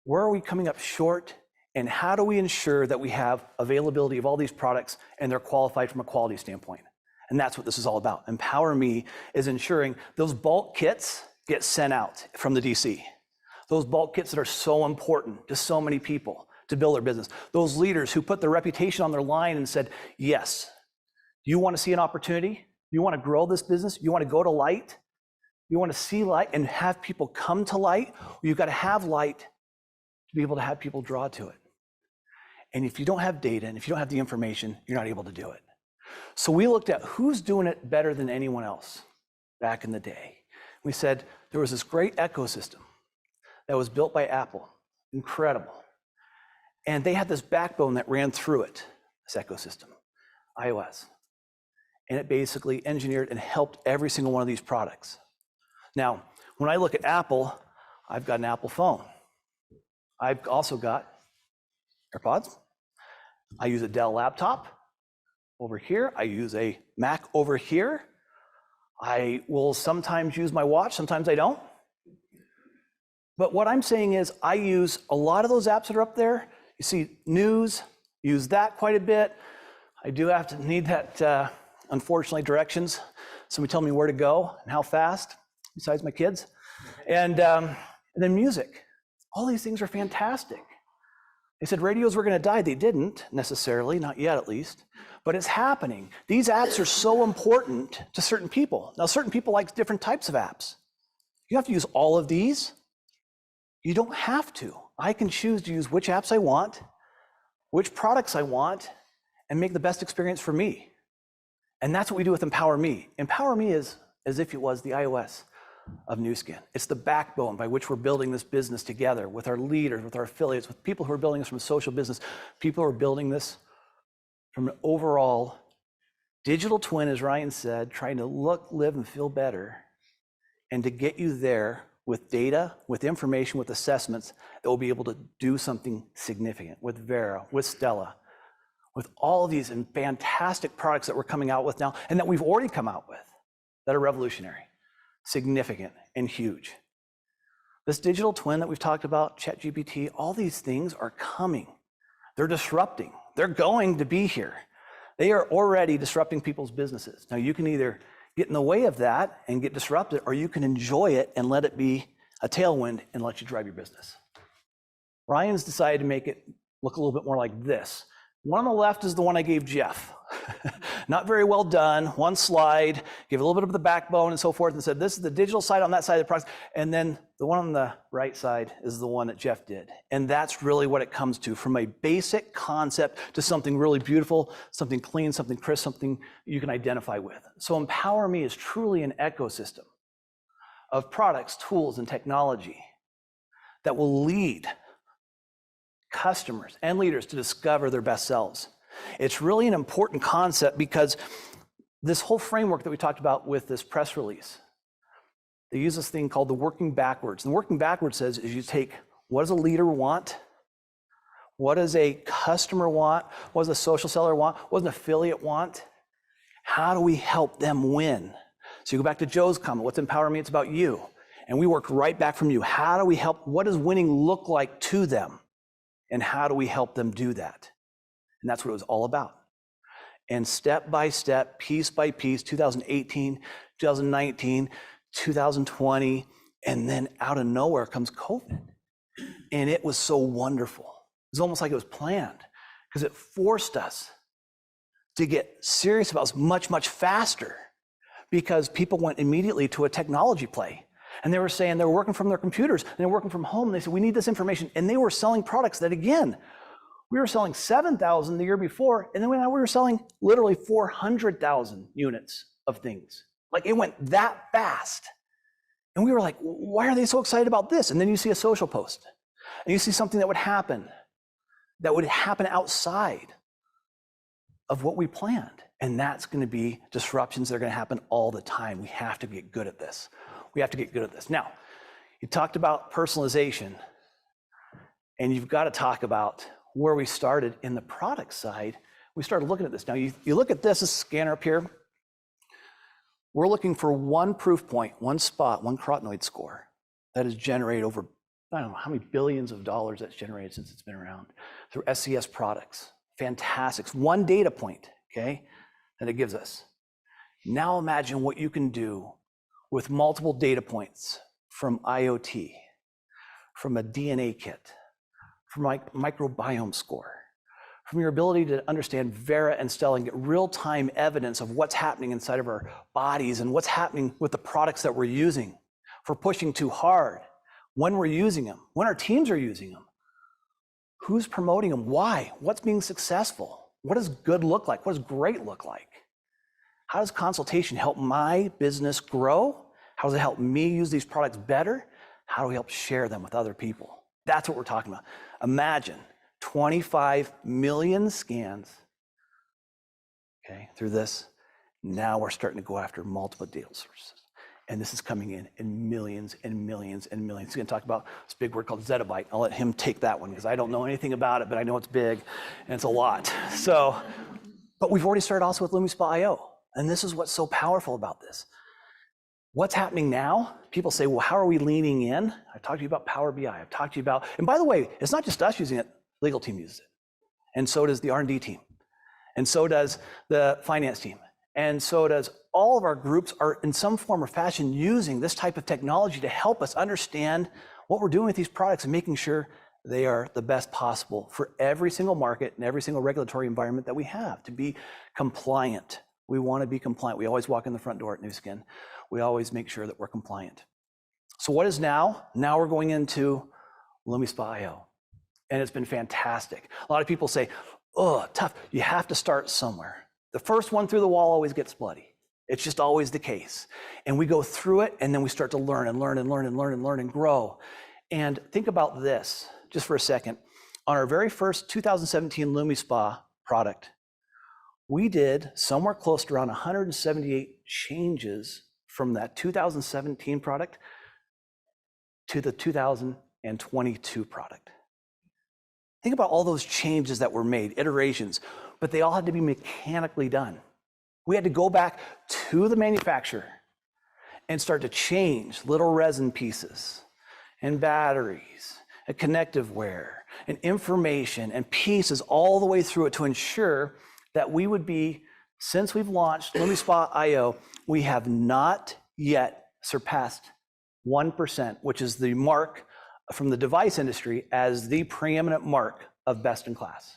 where are we coming up short, and how do we ensure that we have availability of all these products and they're qualified from a quality standpoint. And that's what this is all about. EmpowerMe is ensuring those bulk kits get sent out from the DC. Those bulk kits that are so important to so many people to build their business. Those leaders who put their reputation on their line and said, yes, you want to see an opportunity? You want to grow this business? You want to go to light? You want to see light and have people come to light? You've got to have light to be able to have people draw to it. And if you don't have data and if you don't have the information, you're not able to do it. So we looked at who's doing it better than anyone else back in the day. We said there was this great ecosystem that was built by Apple, incredible. And they had this backbone that ran through it, this ecosystem, iOS. And it basically engineered and helped every single one of these products. Now, when I look at Apple, I've got an Apple phone. I've also got AirPods. I use a Dell laptop over here. I use a Mac over here. I will sometimes use my watch, sometimes I don't. But what I'm saying is I use a lot of those apps that are up there. You see news, use that quite a bit. I do have to need that, unfortunately, directions. Somebody tell me where to go and how fast, besides my kids. And then music. All these things are fantastic. They said radios were going to die. They didn't necessarily, not yet at least, but it's happening. These apps are so important to certain people. Now, certain people like different types of apps. You have to use all of these. You don't have to. I can choose to use which apps I want, which products I want, and make the best experience for me. And that's what we do with EmpowerMe. EmpowerMe is as if it was the iOS of Nu Skin. It's the backbone by which we're building this business together with our leaders, with our affiliates, with people who are building this from a social business. People who are building this from an overall digital twin, as Ryan said, trying to look, live, and feel better, and to get you there with data, with information, with assessments that will be able to do something significant with Vera, with Stella, with all of these fantastic products that we're coming out with now and that we've already come out with that are revolutionary, significant, and huge. This digital twin that we've talked about, ChatGPT, all these things are coming. They're disrupting. They're going to be here. They are already disrupting people's businesses. Now, you can either get in the way of that and get disrupted, or you can enjoy it and let it be a tailwind and let you drive your business. Ryan's decided to make it look a little bit more like this. One on the left is the one I gave Jeff. Not very well done, one slide, gave a little bit of the backbone and so forth, and said, this is the digital side on that side of the product. And then the one on the right side is the one that Jeff did. And that's really what it comes to, from a basic concept to something really beautiful, something clean, something crisp, something you can identify with. So EmpowerMe is truly an ecosystem of products, tools, and technology that will lead customers and leaders to discover their best selves. It's really an important concept because this whole framework that we talked about with this press release, they use this thing called the working backwards. And the working backwards says is you take What does a leader want? What does a customer want? What does a social seller want? What does an affiliate want? How do we help them win? So you go back to Joe's comment, what's EmpowerMe? It's about you. And we work right back from you. How do we help? What does winning look like to them? And how do we help them do that? And that's what it was all about. And step by step, piece by piece, 2018, 2019, 2020, and then out of nowhere comes COVID. And it was so wonderful. It was almost like it was planned because it forced us to get serious about it much, much faster because people went immediately to a technology play. And they were saying they were working from their computers and they were working from home. And they said, we need this information. And they were selling products that, again, we were selling 7,000 the year before. And then now we were selling literally 400,000 units of things. Like it went that fast. And we were like, why are they so excited about this? And then you see a social post and you see something that would happen outside of what we planned. And that's going to be disruptions that are going to happen all the time. We have to get good at this. We have to get good at this. Now, you talked about personalization, and you've got to talk about where we started in the product side. We started looking at this. Now, you look at this scanner up here. We're looking for one proof point, one spot, one carotenoid score that is generated over, I don't know how many billions of dollars that's generated since it's been around through SCS products. Fantastic. It's one data point, okay, that it gives us. Now imagine what you can do with multiple data points from IoT, from a DNA kit, from microbiome score, from your ability to understand Vera and Stella and get real-time evidence of what's happening inside of our bodies and what's happening with the products that we're using, if we're pushing too hard, when we're using them, when our teams are using them, who's promoting them, why, what's being successful, what does good look like, what does great look like? How does consultation help my business grow? How does it help me use these products better? How do we help share them with other people? That's what we're talking about. Imagine 25 million scans, okay, through this. Now we're starting to go after multiple data sources. And this is coming in millions and millions and millions. He's going to talk about this big word called zettabyte. I'll let him take that one because I don't know anything about it, but I know it's big and it's a lot. So, but we've already started also with LumiSpa.io. And this is what's so powerful about this. What's happening now? People say, well, how are we leaning in? I've talked to you about Power BI. I've talked to you about, and by the way, it's not just us using it, legal team uses it. And so does the R&D team. And so does the finance team. And so does all of our groups are in some form or fashion using this type of technology to help us understand what we're doing with these products and making sure they are the best possible for every single market and every single regulatory environment that we have to be compliant. We want to be compliant. We always walk in the front door at NewSkin. We always make sure that we're compliant. So what is now? Now we're going into LumiSpa.io. And it's been fantastic. A lot of people say, oh, tough. You have to start somewhere. The first one through the wall always gets bloody. It's just always the case. And we go through it, and then we start to learn and learn and learn and learn and learn and grow. And think about this just for a second. On our very first 2017 LumiSpa product, we did somewhere close to around 178 changes from that 2017 product to the 2022 product. Think about all those changes that were made, iterations, but they all had to be mechanically done. We had to go back to the manufacturer and start to change little resin pieces and batteries and connective wear and information and pieces all the way through it to ensure that we would be, since we've launched LumiSpa.io, we have not yet surpassed 1%, which is the mark from the device industry as the preeminent mark of best in class.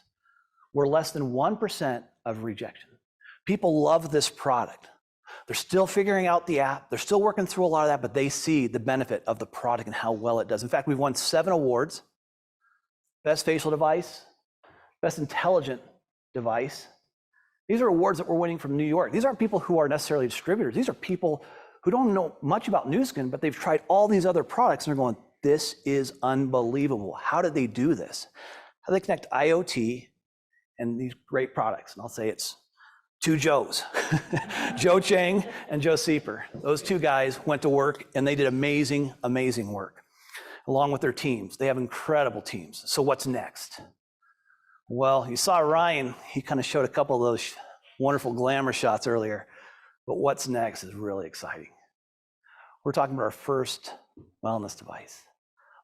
We're less than 1% of rejection. People love this product. They're still figuring out the app. They're still working through a lot of that, but they see the benefit of the product and how well it does. In fact, we've won 7 awards. Best facial device, best intelligent device. These are awards that we're winning from New York. These aren't people who are necessarily distributors. These are people who don't know much about NewSkin, but they've tried all these other products and they're going, this is unbelievable. How did they do this? How do they connect IoT and these great products? And I'll say it's 2 Joes, Joe Chang and Joe Sueper. Those 2 guys went to work and they did amazing, amazing work. along with their teams. They have incredible teams. So what's next? Well, you saw Ryan, he kind of showed a couple of those wonderful glamour shots earlier, but what's next is really exciting. We're talking about our first wellness device,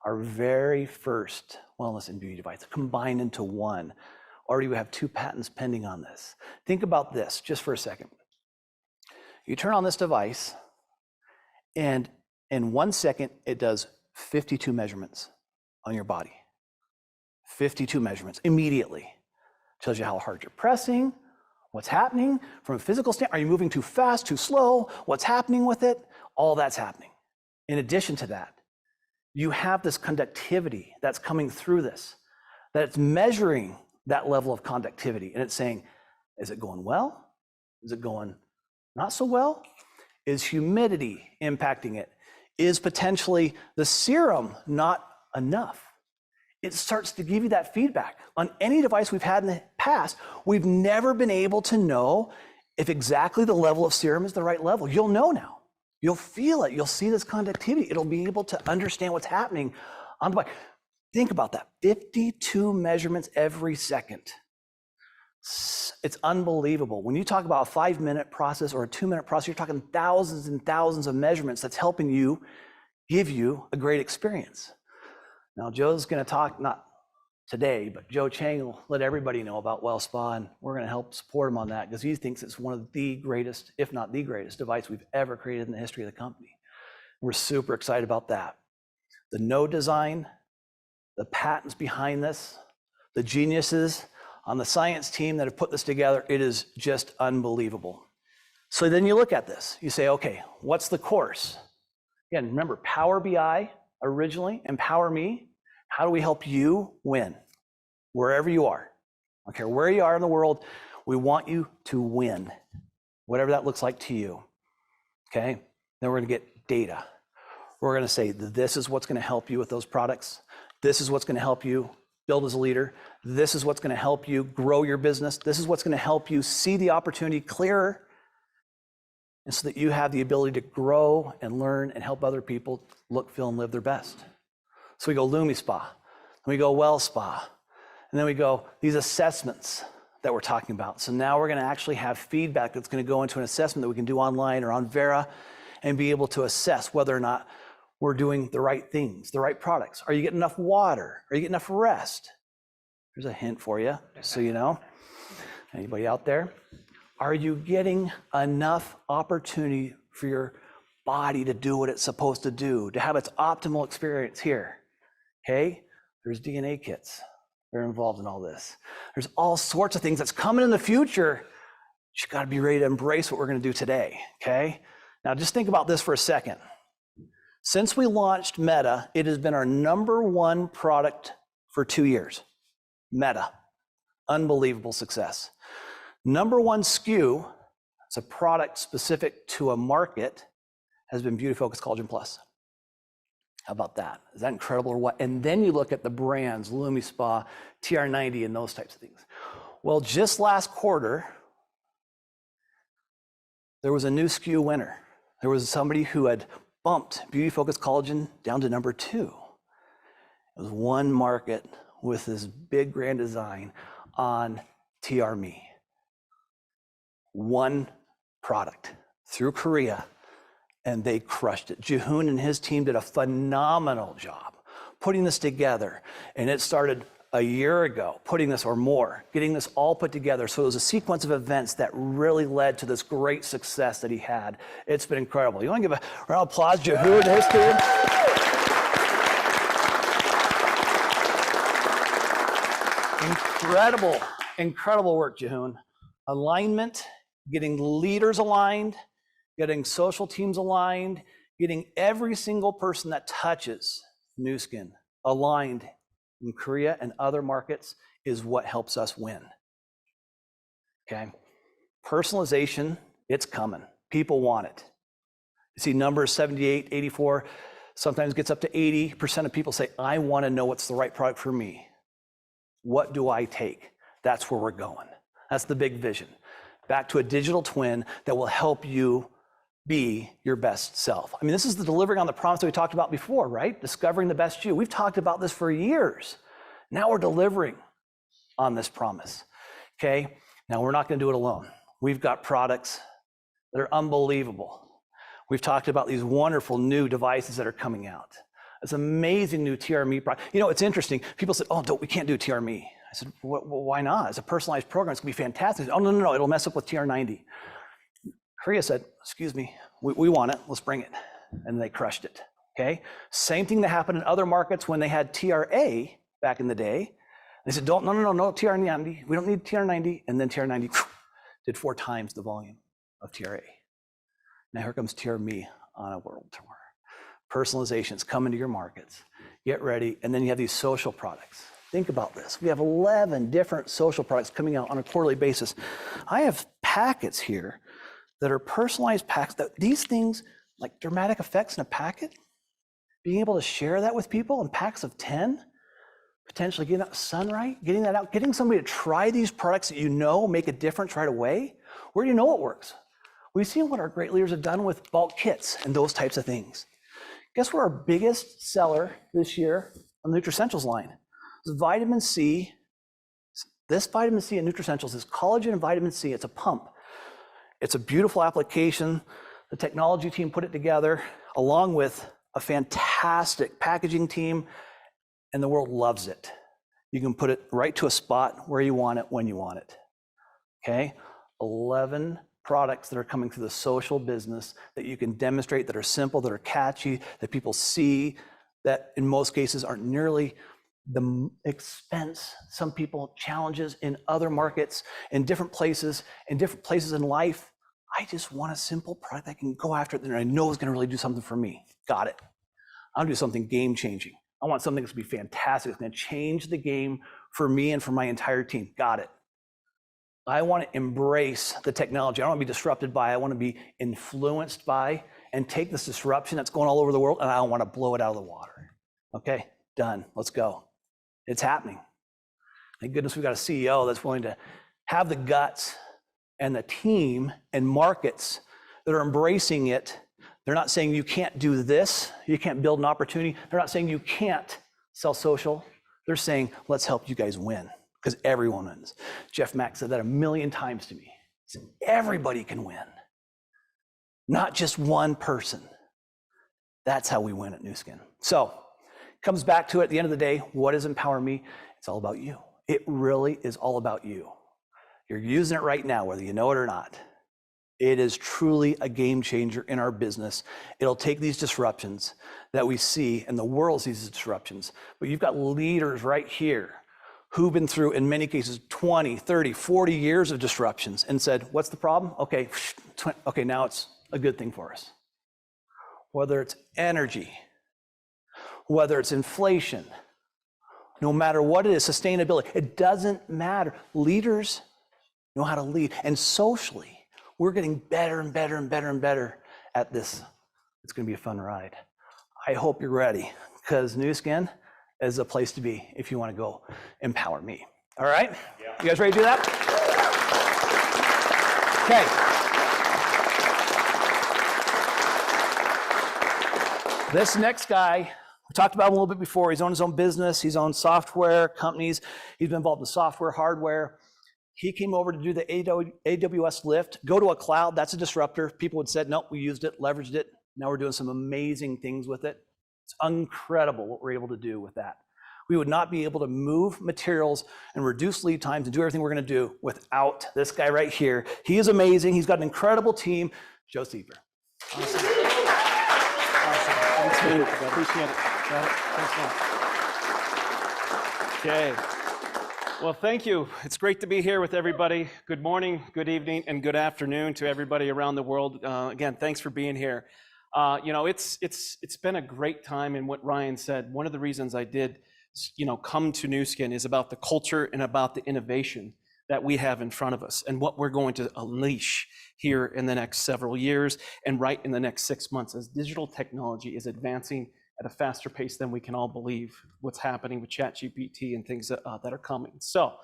our very first wellness and beauty device combined into one. Already we have 2 patents pending on this. Think about this just for a second. You turn on this device, and in 1 second, it does 52 measurements on your body. 52 measurements immediately. Tells you how hard you're pressing, what's happening from a physical standpoint. Are you moving too fast, too slow? What's happening with it? All that's happening. In addition to that, you have this conductivity that's coming through this, that it's measuring that level of conductivity. And it's saying, is it going well? Is it going not so well? Is humidity impacting it? Is potentially the serum not enough? It starts to give you that feedback. On any device we've had in the past, we've never been able to know if exactly the level of serum is the right level. You'll know now. You'll feel it. You'll see this conductivity. It'll be able to understand what's happening on the body. Think about that. 52 measurements every second. It's unbelievable. When you talk about a 5-minute process or a 2-minute process, you're talking thousands and thousands of measurements that's helping you give you a great experience. Now, Joe's going to talk, not today, but Joe Chang will let everybody know about WellSpa, and we're going to help support him on that because he thinks it's one of the greatest, if not the greatest, device we've ever created in the history of the company. We're super excited about that. The node design, the patents behind this, the geniuses on the science team that have put this together, it is just unbelievable. So then you look at this, you say, okay, what's the course? Again, remember, Power BI originally, EmpowerMe. How do we help you win? Wherever you are. I don't care where you are in the world, we want you to win, whatever that looks like to you. Okay? Then we're going to get data. We're going to say, this is what's going to help you with those products. This is what's going to help you build as a leader. This is what's going to help you grow your business. This is what's going to help you see the opportunity clearer, and so that you have the ability to grow and learn and help other people look, feel, and live their best. So we go LumiSpa, then we go WellSpa, and then we go these assessments that we're talking about. So now we're going to actually have feedback that's going to go into an assessment that we can do online or on Vera and be able to assess whether or not we're doing the right things, the right products. Are you getting enough water? Are you getting enough rest? Here's a hint for you, so you know. Anybody out there? Are you getting enough opportunity for your body to do what it's supposed to do, to have its optimal experience here? Okay, there's DNA kits. They're involved in all this. There's all sorts of things that's coming in the future. You got to be ready to embrace what we're going to do today, okay? Now just think about this for a second. Since we launched Meta, it has been our #1 product for 2 years. Meta, unbelievable success. #1 SKU, it's a product specific to a market, has been Beauty Focus Collagen Plus. How about that? Is that incredible or what? And then you look at the brands, LumiSpa, TR90, and those types of things. Well, just last quarter, there was a new SKU winner. There was somebody who had bumped Beauty Focus Collagen down to #2. It was one market with this big grand design on TRMe. One product through Korea, and they crushed it. Jihoon and his team did a phenomenal job putting this together, and it started a year ago, putting this or more, getting this all put together. So it was a sequence of events that really led to this great success that he had. It's been incredible. You want to give a round of applause, Jihoon and his team? Incredible, incredible work, Jihoon. Alignment, getting leaders aligned, getting social teams aligned, getting every single person that touches Nu Skin aligned in Korea and other markets is what helps us win. Okay? Personalization, it's coming. People want it. You see numbers 78, 84, sometimes gets up to 80% of people say, I want to know what's the right product for me. What do I take? That's where we're going. That's the big vision. Back to a digital twin that will help you be your best self. I mean, this is the delivering on the promise that we talked about before, right? Discovering the best you. We've talked about this for years. Now we're delivering on this promise, okay? Now we're not gonna do it alone. We've got products that are unbelievable. We've talked about these wonderful new devices that are coming out. It's amazing new TRME product. You know, it's interesting. People said, oh, we can't do TRME. I said, well, why not? It's a personalized program. It's gonna be fantastic. Oh, no, it'll mess up with TR90. Korea said, excuse me, we want it, let's bring it. And they crushed it, okay? Same thing that happened in other markets when they had TRA back in the day. They said, no, TR90, we don't need TR90. And then TR90 did 4 times the volume of TRA. Now here comes TRME on a world tour. Personalizations come into your markets, get ready, and then you have these social products. Think about this. We have 11 different social products coming out on a quarterly basis. I have packets here that are personalized packs. These things, like dramatic effects in a packet, being able to share that with people in packs of 10, potentially getting that sunlight, getting that out, getting somebody to try these products that you know make a difference right away. Where do you know it works? We've seen what our great leaders have done with bulk kits and those types of things. Guess what our biggest seller this year on the Nutricentials line is? Vitamin C. This vitamin C in Nutricentials is collagen and vitamin C. It's a pump. It's a beautiful application. The technology team put it together along with a fantastic packaging team, and the world loves it. You can put it right to a spot where you want it, when you want it. Okay? 11 products that are coming through the social business that you can demonstrate, that are simple, that are catchy, that people see, that in most cases aren't nearly the expense some people challenges in other markets, in different places in life. I just want a simple product I can go after that I know is going to really do something for me. Got it. I want to do something game changing. I want something that's going to be fantastic. It's going to change the game for me and for my entire team. Got it. I want to embrace the technology. I don't want to be disrupted by it. I want to be influenced by and take this disruption that's going all over the world, and I don't want to blow it out of the water. Okay, done. Let's go. It's happening. Thank goodness we've got a CEO that's willing to have the guts and the team and markets that are embracing it. They're not saying you can't do this, you can't build an opportunity. They're not saying you can't sell social. They're saying, let's help you guys win, because everyone wins. Jeff Mack said that 1,000,000 times to me. He said, everybody can win, not just one person. That's how we win at Nu Skin. So, comes back to it at the end of the day, what is EmpowerMe? It's all about you. It really is all about you. You're using it right now, whether you know it or not. It is truly a game changer in our business. It'll take these disruptions that we see, and the world sees these disruptions, but you've got leaders right here who've been through, in many cases, 20, 30, 40 years of disruptions and said, what's the problem? Okay, now it's a good thing for us. Whether it's energy, whether it's inflation, no matter what it is, sustainability, it doesn't matter. Leaders know how to lead. And socially, we're getting better and better and better and better at this. It's gonna be a fun ride. I hope you're ready, because Nu Skin is a place to be if you wanna go empower me. All right? Yeah. You guys ready to do that? Okay. This next guy, we talked about him a little bit before. He's owned his own business. He's owned software companies. He's been involved in software, hardware. He came over to do the AWS lift, go to a cloud. That's a disruptor. People had said, nope, we used it, leveraged it. Now we're doing some amazing things with it. It's incredible what we're able to do with that. We would not be able to move materials and reduce lead times and do everything we're going to do without this guy right here. He is amazing. He's got an incredible team. Joe Sueper. Awesome. Thanks, man. Appreciate it. Thanks a lot. Okay. Well, thank you. It's great to be here with everybody. Good morning, good evening, and good afternoon to everybody around the world. Again, thanks for being here. You know, it's been a great time, and what Ryan said, one of the reasons I did, come to Nu Skin is about the culture and about the innovation that we have in front of us and what we're going to unleash here in the next several years and right in the next 6 months as digital technology is advancing at a faster pace than we can all believe. What's happening with ChatGPT and things that are coming. So,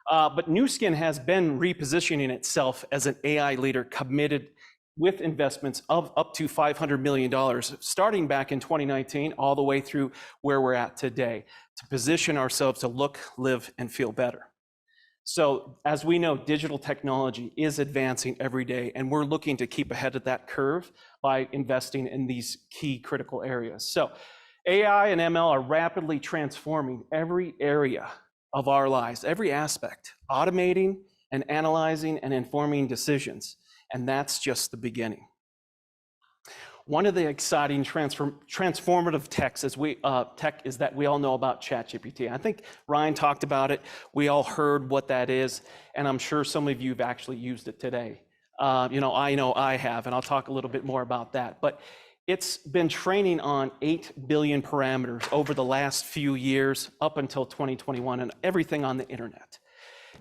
but Nu Skin has been repositioning itself as an AI leader committed with investments of up to $500 million, starting back in 2019, all the way through where we're at today, to position ourselves to look, live, and feel better. So as we know, digital technology is advancing every day, and we're looking to keep ahead of that curve by investing in these key critical areas. So AI and ML are rapidly transforming every area of our lives, every aspect, automating and analyzing and informing decisions. And that's just the beginning. One of the exciting transformative tech is that we all know about ChatGPT. I think Ryan talked about it. We all heard what that is, and I'm sure some of you have actually used it today. I know I have, and I'll talk a little bit more about that. But it's been training on 8 billion parameters over the last few years, up until 2021, and everything on the internet.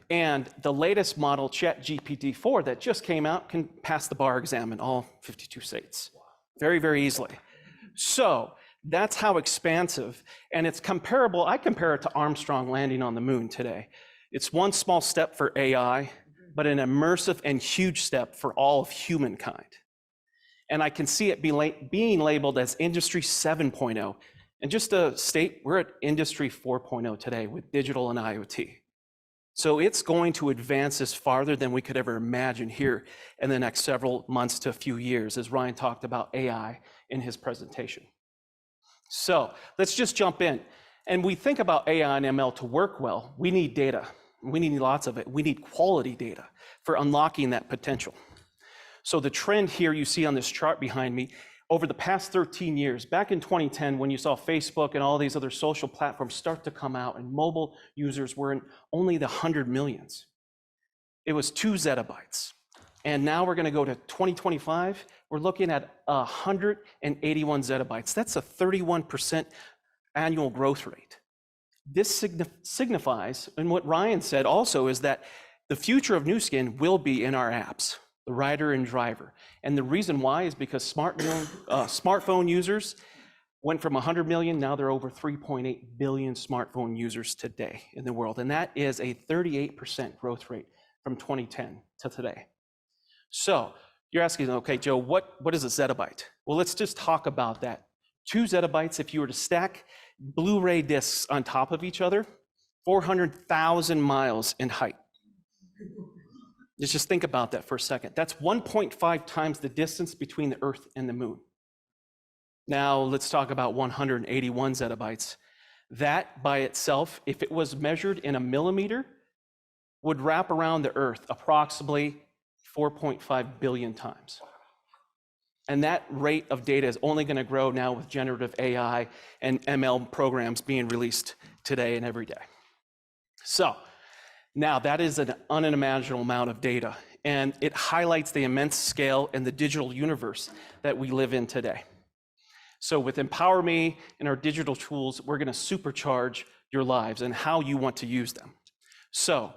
And the latest model, ChatGPT-4, that just came out, can pass the bar exam in all 52 states. Very, very easily. So that's how expansive, and it's comparable. I compare it to Armstrong landing on the moon today. It's one small step for AI, but an immersive and huge step for all of humankind. And I can see it being labeled as Industry 7.0. And just to state, we're at Industry 4.0 today with digital and IoT. So it's going to advance us farther than we could ever imagine here in the next several months to a few years, as Ryan talked about AI in his presentation. So let's just jump in. And we think about AI and ML to work well. We need data. We need lots of it. We need quality data for unlocking that potential. So the trend here you see on this chart behind me, over the past 13 years, back in 2010, when you saw Facebook and all these other social platforms start to come out and mobile users were in only the 100 millions, it was 2 zettabytes. And now we're gonna go to 2025, we're looking at 181 zettabytes. That's a 31% annual growth rate. This signifies, and what Ryan said also, is that the future of Nu Skin will be in our apps, the rider and driver. And the reason why is because smartphone users went from 100 million, now they're over 3.8 billion smartphone users today in the world. And that is a 38% growth rate from 2010 to today. So you're asking, okay, Joe, what is a zettabyte? Well, let's just talk about that. 2 zettabytes, if you were to stack Blu-ray discs on top of each other, 400,000 miles in height. Let's just think about that for a second. That's 1.5 times the distance between the Earth and the Moon. Now let's talk about 181 zettabytes. That by itself, if it was measured in a millimeter, would wrap around the Earth approximately 4.5 billion times. And that rate of data is only going to grow now with generative AI and ML programs being released today and every day. So now that is an unimaginable amount of data, and it highlights the immense scale and the digital universe that we live in today. So with EmpowerMe and our digital tools, we're going to supercharge your lives and how you want to use them. So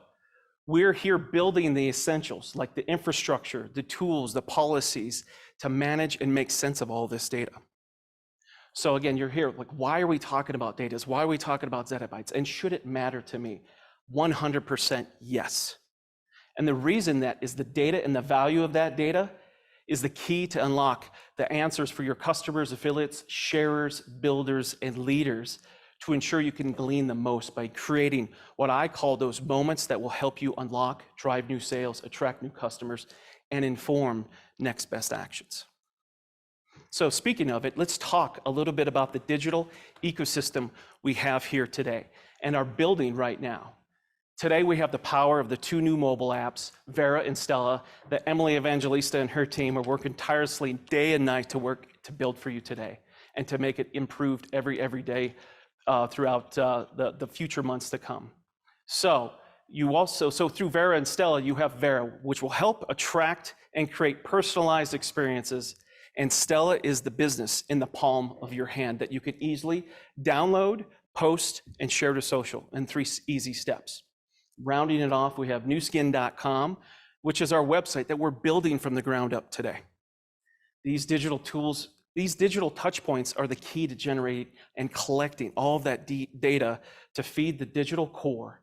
we're here building the essentials, like the infrastructure, the tools, the policies to manage and make sense of all this data. So again, you're here, like, why are we talking about data? Why are we talking about zettabytes? And should it matter to me? 100% yes. And the reason that is the data and the value of that data is the key to unlock the answers for your customers, affiliates, sharers, builders, and leaders to ensure you can glean the most by creating what I call those moments that will help you unlock, drive new sales, attract new customers, and inform next best actions. So speaking of it, let's talk a little bit about the digital ecosystem we have here today and are building right now. Today, we have the power of the 2 new mobile apps, Vera and Stella, that Emily Evangelista and her team are working tirelessly day and night to build for you today and to make it improved every day throughout the future months to come. So through Vera and Stella, you have Vera, which will help attract and create personalized experiences. And Stella is the business in the palm of your hand that you can easily download, post, and share to social in 3 easy steps. Rounding it off, we have nuskin.com, which is our website that we're building from the ground up today. These digital tools, these digital touch points are the key to generating and collecting all of that data to feed the digital core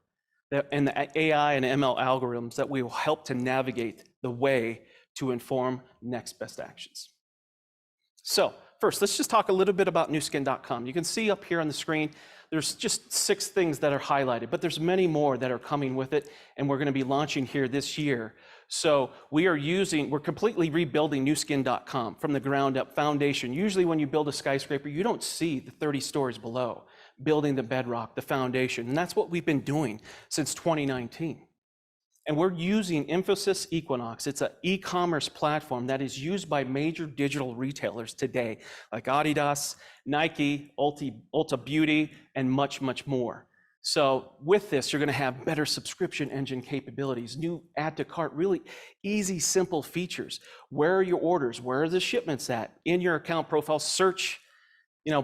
and the AI and ML algorithms that will help to navigate the way to inform next best actions. So first, let's just talk a little bit about newskin.com. You can see up here on the screen, there's just 6 things that are highlighted, but there's many more that are coming with it, and we're going to be launching here this year. So we're completely rebuilding newskin.com from the ground up foundation. Usually when you build a skyscraper, you don't see the 30 stories below, building the bedrock, the foundation, and that's what we've been doing since 2019. And we're using Infosys Equinox. It's an e-commerce platform that is used by major digital retailers today, like Adidas, Nike, Ulta Beauty, and much, much more. So with this, you're gonna have better subscription engine capabilities, new add to cart, really easy, simple features. Where are your orders? Where are the shipments at? In your account profile, search,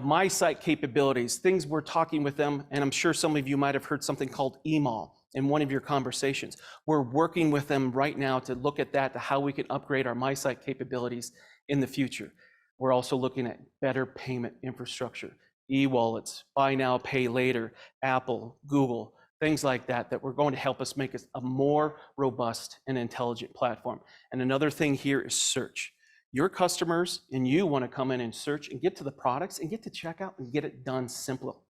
my site capabilities, things we're talking with them, and I'm sure some of you might have heard something called email in one of your conversations. We're working with them right now to look at that, to how we can upgrade our MySite capabilities in the future. We're also looking at better payment infrastructure, e-wallets, buy now, pay later, Apple, Google, things like that, that we're going to help us make us a more robust and intelligent platform. And another thing here is search. Your customers and you want to come in and search and get to the products and get to checkout and get it done simple.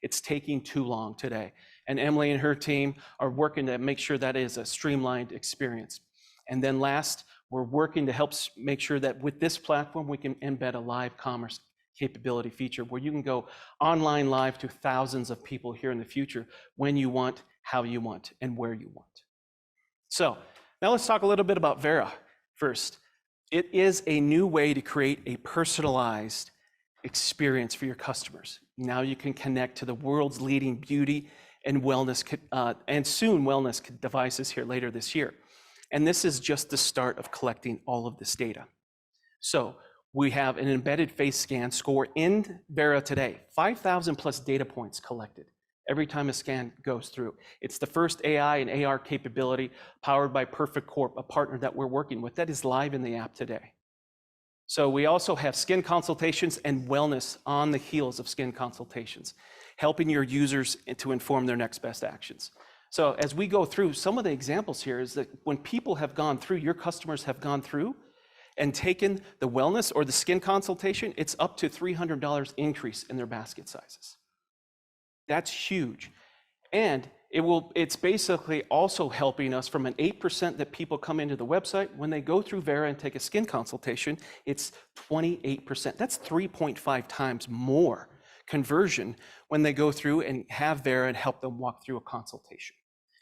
It's taking too long today. And Emily and her team are working to make sure that is a streamlined experience. And then last, we're working to help make sure that with this platform, we can embed a live commerce capability feature where you can go online live to thousands of people here in the future when you want, how you want, and where you want. So now let's talk a little bit about Vera first. It is a new way to create a personalized experience for your customers. Now you can connect to the world's leading beauty and wellness, and soon wellness devices here later this year. And this is just the start of collecting all of this data. So we have an embedded face scan score in Vera today, 5,000 plus data points collected every time a scan goes through. It's the first AI and AR capability powered by Perfect Corp, a partner that we're working with that is live in the app today. So we also have skin consultations and wellness on the heels of skin consultations, helping your users to inform their next best actions. So as we go through, some of the examples here is that when people have gone through, your customers have gone through and taken the wellness or the skin consultation, it's up to $300 increase in their basket sizes. That's huge. And it's basically also helping us from an 8% that people come into the website. When they go through Vera and take a skin consultation, it's 28%. That's 3.5 times more conversion when they go through and have Vera and help them walk through a consultation.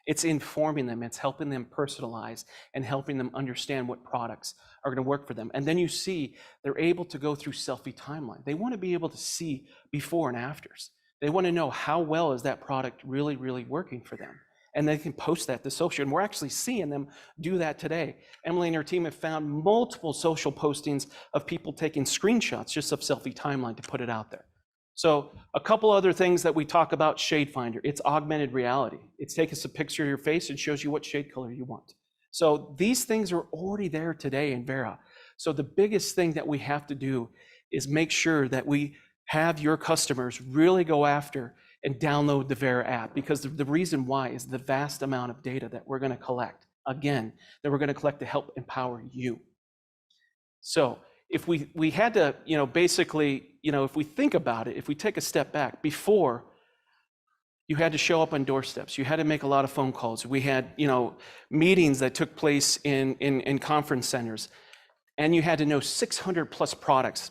It's informing them, it's helping them personalize and helping them understand what products are going to work for them. And then you see they're able to go through selfie timeline. They want to be able to see before and afters. They want to know how well is that product really, really working for them. And they can post that to social. And we're actually seeing them do that today. Emily and her team have found multiple social postings of people taking screenshots just of selfie timeline to put it out there. So a couple other things that we talk about, Shade Finder. It's augmented reality. It takes a picture of your face and shows you what shade color you want. So these things are already there today in Vera. So the biggest thing that we have to do is make sure that we have your customers really go after and download the Vera app, because the reason why is the vast amount of data that we're going to collect, again, that we're going to collect to help empower you. So if we had to, basically, if we think about it, if we take a step back, before you had to show up on doorsteps, you had to make a lot of phone calls. We had, meetings that took place in conference centers, and you had to know 600 plus products,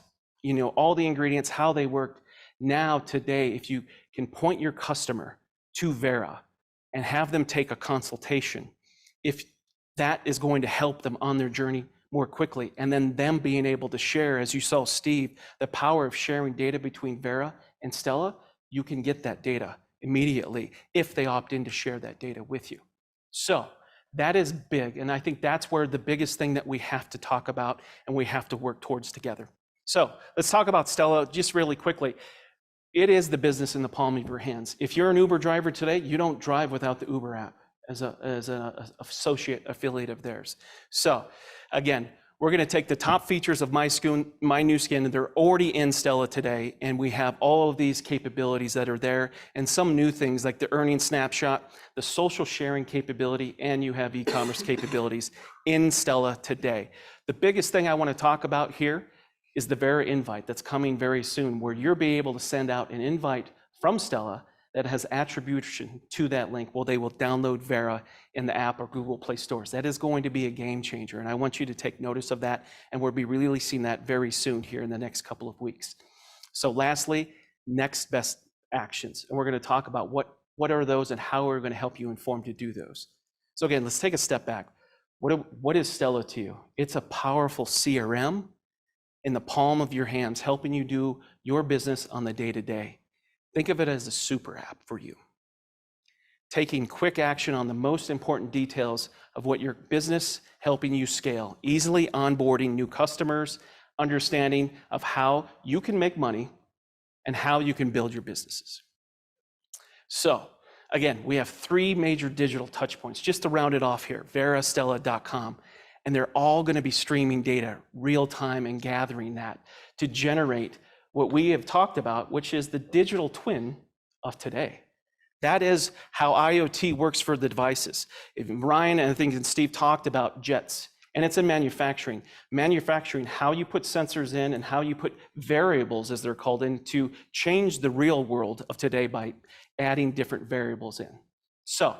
all the ingredients, how they worked. Now, today, if you can point your customer to Vera and have them take a consultation, if that is going to help them on their journey more quickly, and then them being able to share, as you saw Steve, the power of sharing data between Vera and Stella, you can get that data immediately if they opt in to share that data with you. So that is big, and I think that's where the biggest thing that we have to talk about and we have to work towards together. So let's talk about Stella just really quickly. It is the business in the palm of your hands. If you're an Uber driver today, you don't drive without the Uber app as an associate affiliate of theirs. So again, We're going to take the top features of My New Skin, and they're already in Stella today, and we have all of these capabilities that are there, and some new things like the earning snapshot, the social sharing capability, and you have e-commerce capabilities in Stella today. The biggest thing I want to talk about here is the Vera invite that's coming very soon, where you'll be able to send out an invite from Stella that has attribution to that link. Well, they will download Vera in the app or Google Play stores. That is going to be a game changer, and I want you to take notice of that, and we'll be releasing that very soon here in the next couple of weeks. So lastly, next best actions, and we're going to talk about what are those and how we're going to help you inform to do those. So again, let's take a step back. What is Stella to you? It's a powerful CRM in the palm of your hands, helping you do your business on the day-to-day. Think of it as a super app for you, taking quick action on the most important details of what your business, helping you scale, easily onboarding new customers, understanding of how you can make money and how you can build your businesses. So again, we have 3 major digital touch points, just to round it off here, verastella.com, and they're all going to be streaming data real time and gathering that to generate what we have talked about, which is the digital twin of today. That is how IoT works for the devices. If Ryan and I think and Steve talked about jets, and it's in manufacturing. Manufacturing, how you put sensors in and how you put variables, as they're called, in to change the real world of today by adding different variables in. So,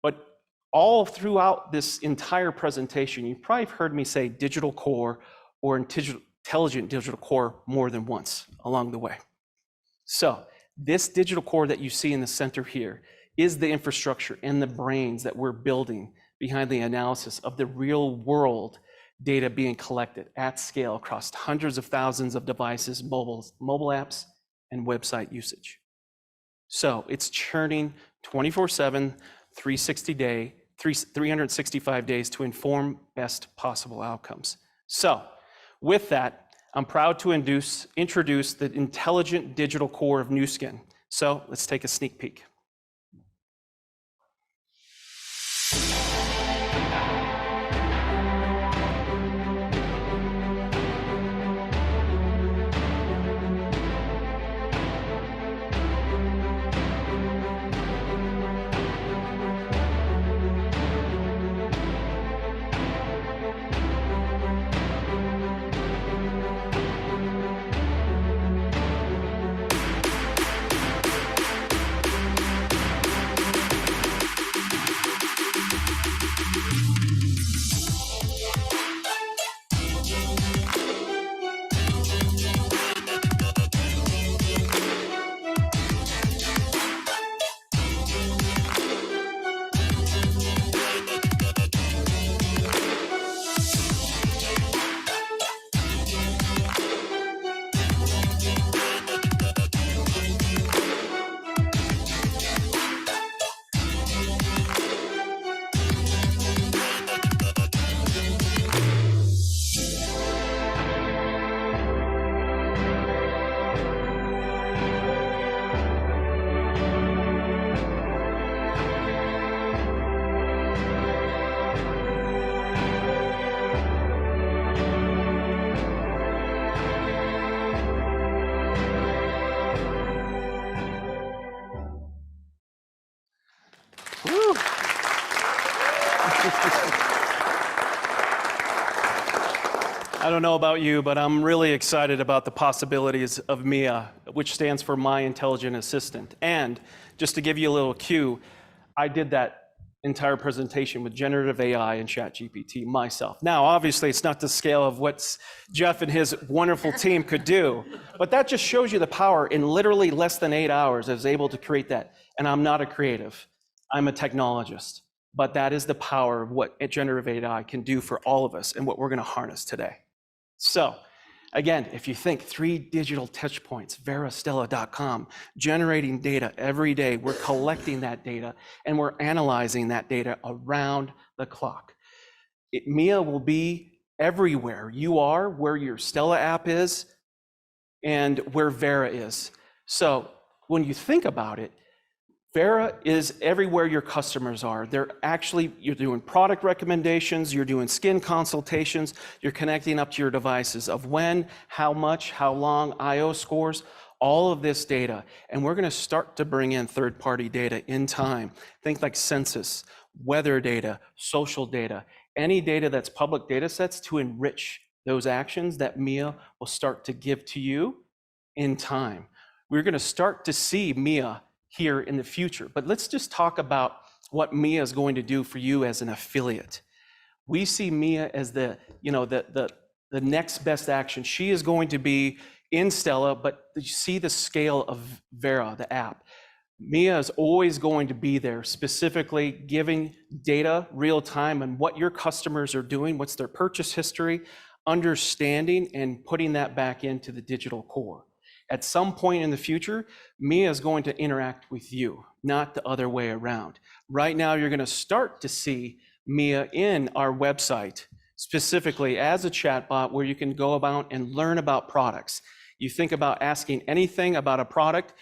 but all throughout this entire presentation, you've probably heard me say digital core or intelligent digital core more than once along the way. So this digital core that you see in the center here is the infrastructure and the brains that we're building behind the analysis of the real world data being collected at scale across hundreds of thousands of devices, mobile apps, and website usage. So it's churning 24/7, 365 days to inform best possible outcomes. So with that, I'm proud to introduce the intelligent digital core of Nu Skin. So let's take a sneak peek. I don't know about you, but I'm really excited about the possibilities of MIA, which stands for My Intelligent Assistant. And just to give you a little cue, I did that entire presentation with generative AI and ChatGPT myself. Now, obviously, it's not the scale of what Jeff and his wonderful team could do, but that just shows you the power. In literally less than 8 hours, I was able to create that. And I'm not a creative, I'm a technologist. But that is the power of what generative AI can do for all of us and what we're going to harness today. So again, if you think 3 digital touch points, verastella.com, generating data every day, we're collecting that data and we're analyzing that data around the clock. MIA will be everywhere you are, where your Stella app is, and where Vera is. So when you think about it, Vera is everywhere your customers are. You're doing product recommendations, you're doing skin consultations, you're connecting up to your devices of when, how much, how long, IO scores, all of this data. And we're gonna start to bring in third-party data in time. Think like census, weather data, social data, any data that's public data sets to enrich those actions that Mia will start to give to you in time. We're gonna start to see Mia here in the future. But let's just talk about what Mia is going to do for you as an affiliate. We see Mia as the next best action. She is going to be in Stella, but you see the scale of Vera, the app. Mia is always going to be there, specifically giving data real time on what your customers are doing, what's their purchase history, understanding and putting that back into the digital core. At some point in the future, Mia is going to interact with you, not the other way around. Right now, you're going to start to see Mia in our website, specifically as a chatbot where you can go about and learn about products. You think about asking anything about a product,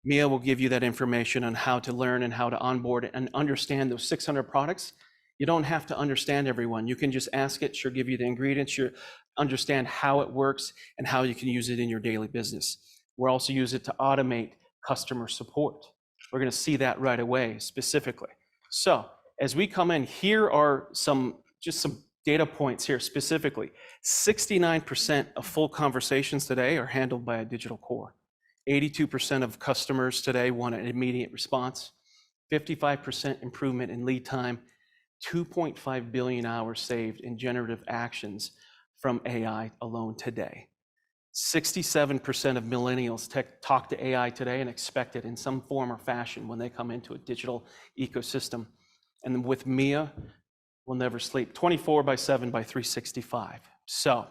Mia will give you that information on how to learn and how to onboard and understand those 600 products. You don't have to understand everyone. You can just ask it, she'll give you the ingredients, you understand how it works and how you can use it in your daily business. We'll also use it to automate customer support. We're going to see that right away specifically. So as we come in, here are some data points here specifically. 69% of full conversations today are handled by a digital core. 82% of customers today want an immediate response. 55% improvement in lead time. 2.5 billion hours saved in generative actions from AI alone today. 67% of millennials talk to AI today and expect it in some form or fashion when they come into a digital ecosystem. And with Mia, we'll never sleep. 24/7 by 365. So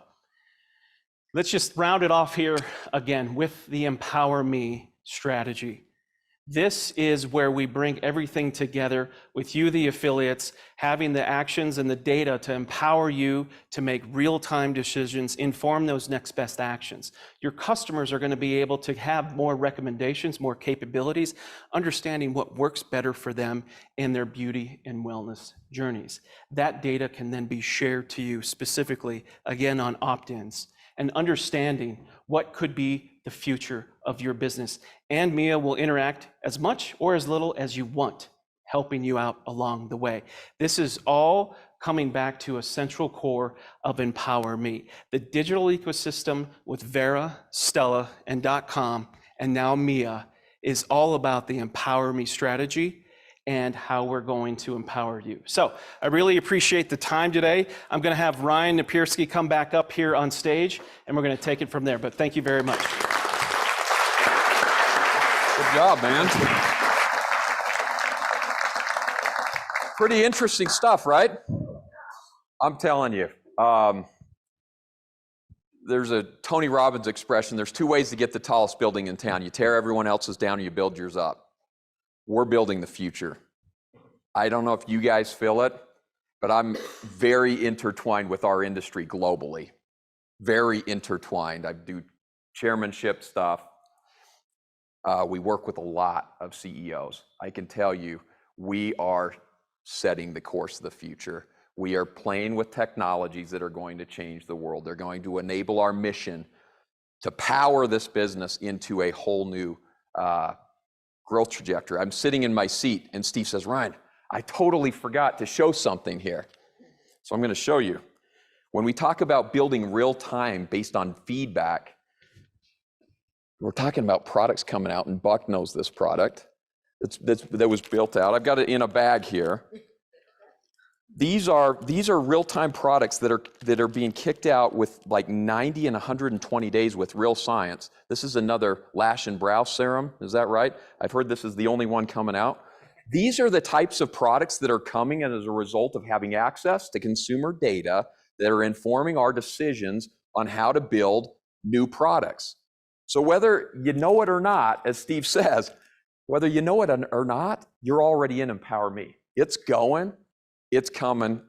let's just round it off here again with the EmpowerMe strategy. This is where we bring everything together with you, the affiliates, having the actions and the data to empower you to make real-time decisions, inform those next best actions. Your customers are going to be able to have more recommendations, more capabilities, understanding what works better for them in their beauty and wellness journeys. That data can then be shared to you specifically, again, on opt-ins, and understanding what could be the future of your business. And Mia will interact as much or as little as you want, helping you out along the way. This is all coming back to a central core of EmpowerMe. The digital ecosystem with Vera, Stella, and .com, and now Mia, is all about the EmpowerMe strategy and how we're going to empower you. So I really appreciate the time today. I'm gonna have Ryan Napierski come back up here on stage, and we're gonna take it from there, but thank you very much. Good job, man. Pretty interesting stuff, right? I'm telling you. There's a Tony Robbins expression, there's two ways to get the tallest building in town. You tear everyone else's down, or you build yours up. We're building the future. I don't know if you guys feel it, but I'm very intertwined with our industry globally. Very intertwined. I do chairmanship stuff. We work with a lot of CEOs. I can tell you, we are setting the course of the future. We are playing with technologies that are going to change the world. They're going to enable our mission to power this business into a whole new growth trajectory. I'm sitting in my seat and Steve says, Ryan, I totally forgot to show something here. So I'm going to show you. When we talk about building real time based on feedback, we're talking about products coming out, and Buck knows this product that was built out. I've got it in a bag here. These are real-time products that are being kicked out with like 90 and 120 days with real science. This is another lash and brow serum. Is that right? I've heard this is the only one coming out. These are the types of products that are coming as a result of having access to consumer data that are informing our decisions on how to build new products. So whether you know it or not, as Steve says, whether you know it or not, you're already in EmpowerMe. It's going. It's coming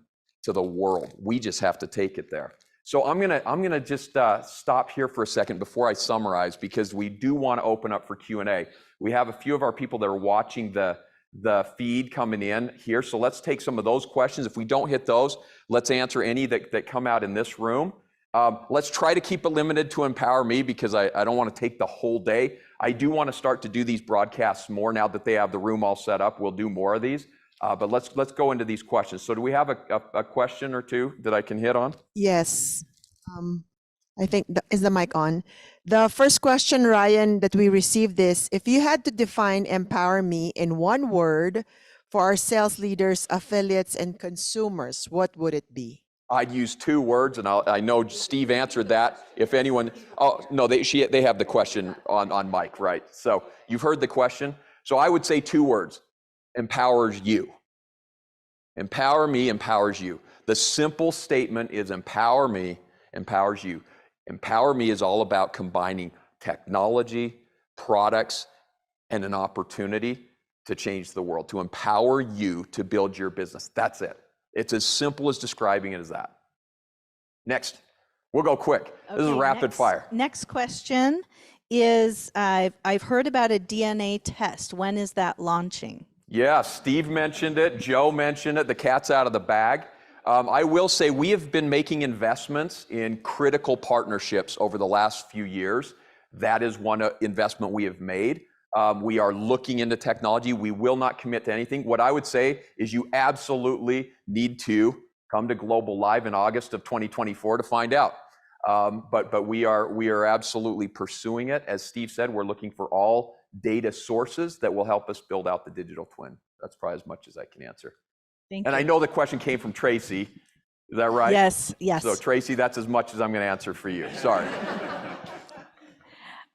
to the world. We just have to take it there. So I'm gonna just stop here for a second before I summarize, because we do want to open up for Q&A. We have a few of our people that are watching the feed coming in here, so let's take some of those questions. If we don't hit those, let's answer any that come out in this room. Let's try to keep it limited to EmpowerMe, because I don't want to take the whole day. I do want to start to do these broadcasts more now that they have the room all set up. We'll do more of these. But let's go into these questions. So do we have a question or two that I can hit on? Yes. I think, is the mic on? The first question, Ryan, that we received is, if you had to define EmpowerMe in one word for our sales leaders, affiliates, and consumers, what would it be? I'd use two words, and I know Steve answered that. If anyone, oh, no, they have the question on mic, right? So you've heard the question. So I would say two words: empowers you. EmpowerMe empowers you. The simple statement is EmpowerMe empowers you. EmpowerMe is all about combining technology, products, and an opportunity to change the world, to empower you to build your business. That's it. It's as simple as describing it as that. Next, we'll go quick. This is rapid fire. Next question is, I've heard about a DNA test. When is that launching? Yeah, Steve mentioned it, Joe mentioned it, the cat's out of the bag. I will say we have been making investments in critical partnerships over the last few years. That is one investment we have made. We are looking into technology. We will not commit to anything. What I would say is you absolutely need to come to Global Live in August of 2024 to find out. But we are absolutely pursuing it. As Steve said, we're looking for all data sources that will help us build out the digital twin. That's probably as much as I can answer. Thank and you. I know the question came from Tracy. Is that right? Yes, yes. So Tracy, that's as much as I'm going to answer for you. Sorry.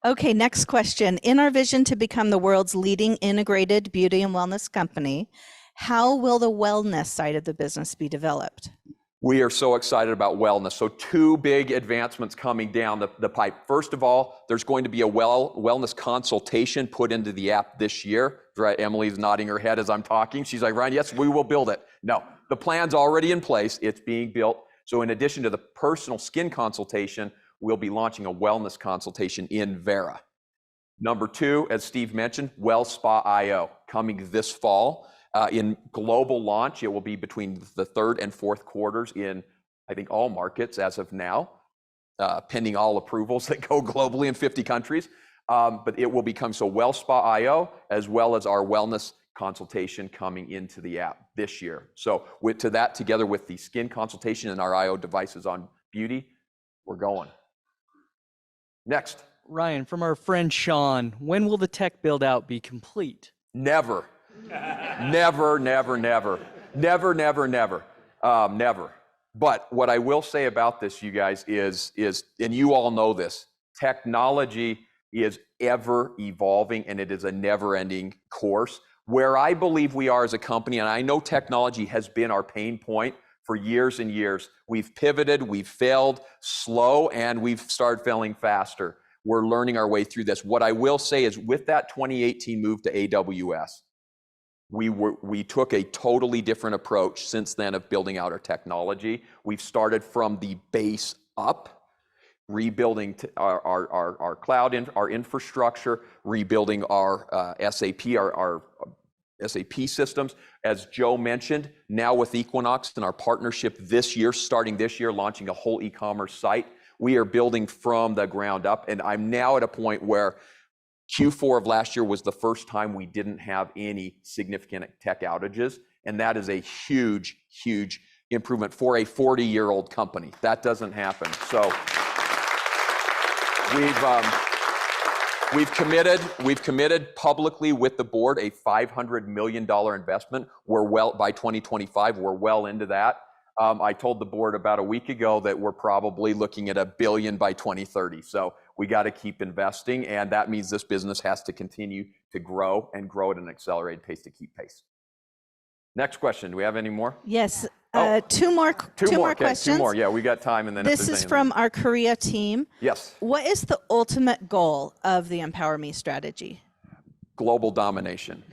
Okay, next question. In our vision to become the world's leading integrated beauty and wellness company, how will the wellness side of the business be developed? We are so excited about wellness. So two big advancements coming down the pipe. First of all, there's going to be a wellness consultation put into the app this year. Right? Emily's nodding her head as I'm talking. She's like, Ryan, yes, we will build it. No, the plan's already in place. It's being built. So in addition to the personal skin consultation, we'll be launching a wellness consultation in Vera. Number two, as Steve mentioned, WellSpa.io coming this fall. In global launch, it will be between the third and fourth quarters in, I think, all markets as of now, pending all approvals that go globally in 50 countries. But it will become so WellSpa.io, as well as our wellness consultation coming into the app this year. So to that, together with the skin consultation and our IO devices on beauty, we're going. Next. Ryan, from our friend Sean, when will the tech build out be complete? Never. Never, never, never. Never, never, never. Never. But what I will say about this, you guys, is, and you all know this, technology is ever evolving and it is a never-ending course. Where I believe we are as a company, and I know technology has been our pain point for years and years, we've pivoted, we've failed slow, and we've started failing faster. We're learning our way through this. What I will say is with that 2018 move to AWS, we took a totally different approach since then of building out our technology. We've started from the base up, rebuilding our cloud, our infrastructure, rebuilding our SAP, our SAP systems. As Joe mentioned, now with Equinox and our partnership this year, starting this year, launching a whole e-commerce site, we are building from the ground up. And I'm now at a point where Q4 of last year was the first time we didn't have any significant tech outages. And that is a huge, huge improvement for a 40-year-old company. That doesn't happen. So we've committed publicly with the board a $500 million investment. By 2025, we're well into that. I told the board about a week ago that we're probably looking at $1 billion by 2030. So we got to keep investing, and that means this business has to continue to grow and grow at an accelerated pace to keep pace. Next question. Do we have any more? Yes, Oh. two more Okay, questions. two more. Yeah, we got time, and then This is from our Korea team. Yes. What is the ultimate goal of the EmpowerMe strategy? Global domination.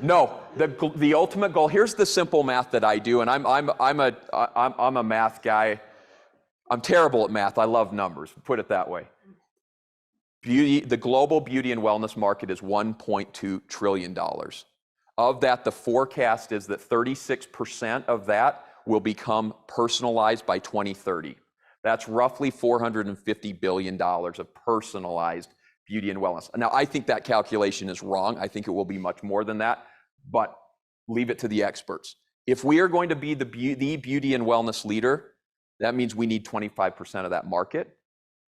No, the ultimate goal. Here's the simple math that I do, and I'm a math guy. I'm terrible at math. I love numbers. Put it that way. The global beauty and wellness market is $1.2 trillion. Of that, the forecast is that 36% of that will become personalized by 2030. That's roughly $450 billion of personalized beauty and wellness. Now, I think that calculation is wrong. I think it will be much more than that, but leave it to the experts. If we are going to be the beauty and wellness leader, that means we need 25% of that market.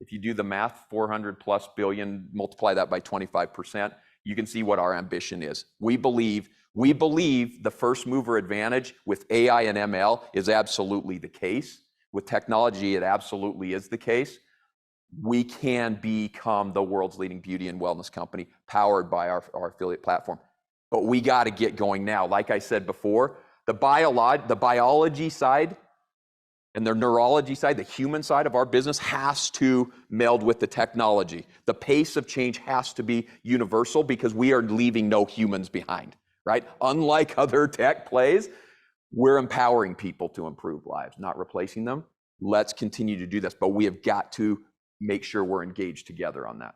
If you do the math, 400 plus billion, multiply that by 25%, you can see what our ambition is. We believe the first mover advantage with AI and ML is absolutely the case. With technology, it absolutely is the case. We can become the world's leading beauty and wellness company powered by our affiliate platform. But we got to get going now. Like I said before, the biology side and the neurology side, the human side of our business has to meld with the technology. The pace of change has to be universal because we are leaving no humans behind, right? Unlike other tech plays, we're empowering people to improve lives, not replacing them. Let's continue to do this, but we have got to make sure we're engaged together on that.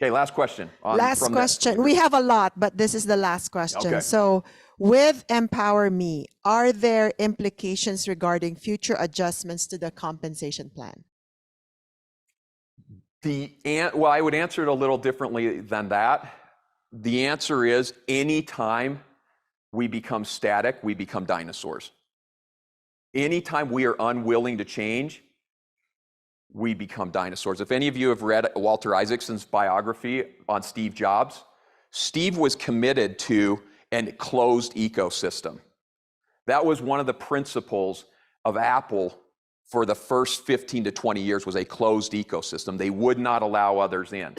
Okay, last question. Last question. We have a lot, but this is the last question. Okay. So with EmpowerMe, are there implications regarding future adjustments to the compensation plan? Well, I would answer it a little differently than that. The answer is anytime we become static, we become dinosaurs. Anytime we are unwilling to change, we become dinosaurs. If any of you have read Walter Isaacson's biography on Steve Jobs, Steve was committed to a closed ecosystem. That was one of the principles of Apple for the first 15 to 20 years was a closed ecosystem. They would not allow others in.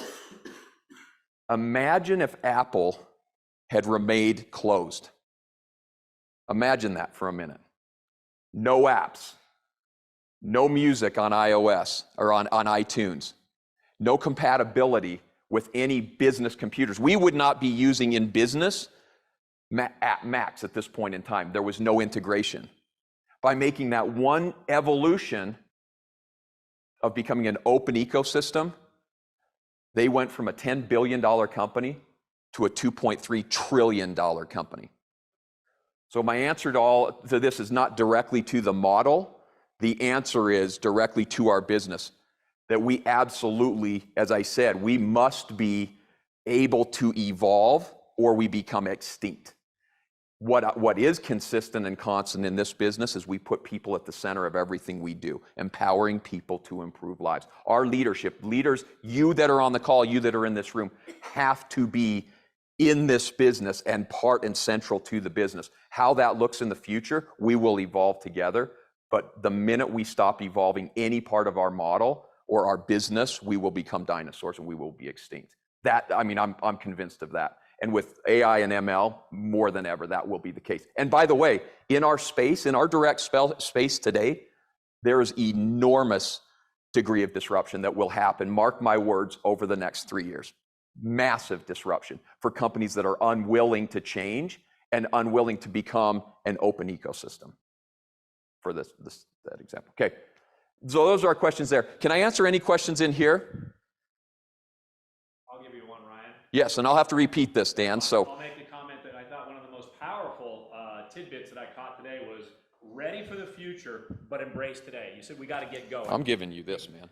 Imagine if Apple had remained closed. Imagine that for a minute. No apps, no music on iOS or on iTunes, no compatibility with any business computers. We would not be using in business Macs at this point in time. There was no integration. By making that one evolution of becoming an open ecosystem, they went from a $10 billion company to a $2.3 trillion company. So my answer to this is not directly to the model. The answer is directly to our business. That we absolutely, as I said, we must be able to evolve or we become extinct. What is consistent and constant in this business is we put people at the center of everything we do, empowering people to improve lives. Our leadership, leaders, you that are on the call, you that are in this room, have to be in this business and part and central to the business. How that looks in the future, we will evolve together. But the minute we stop evolving any part of our model or our business, we will become dinosaurs and we will be extinct. I'm convinced of that. And with AI and ML, more than ever, that will be the case. And by the way, in our space, in our direct space today, there is enormous degree of disruption that will happen, mark my words, over the next 3 years. Massive disruption for companies that are unwilling to change and unwilling to become an open ecosystem. For that example. Okay, so those are our questions there. Can I answer any questions in here? I'll give you one, Ryan. Yes, and I'll have to repeat this, Dan. So I'll make the comment that I thought one of the most powerful tidbits that I caught today was ready for the future, but embrace today. You said we got to get going. I'm giving you this, man.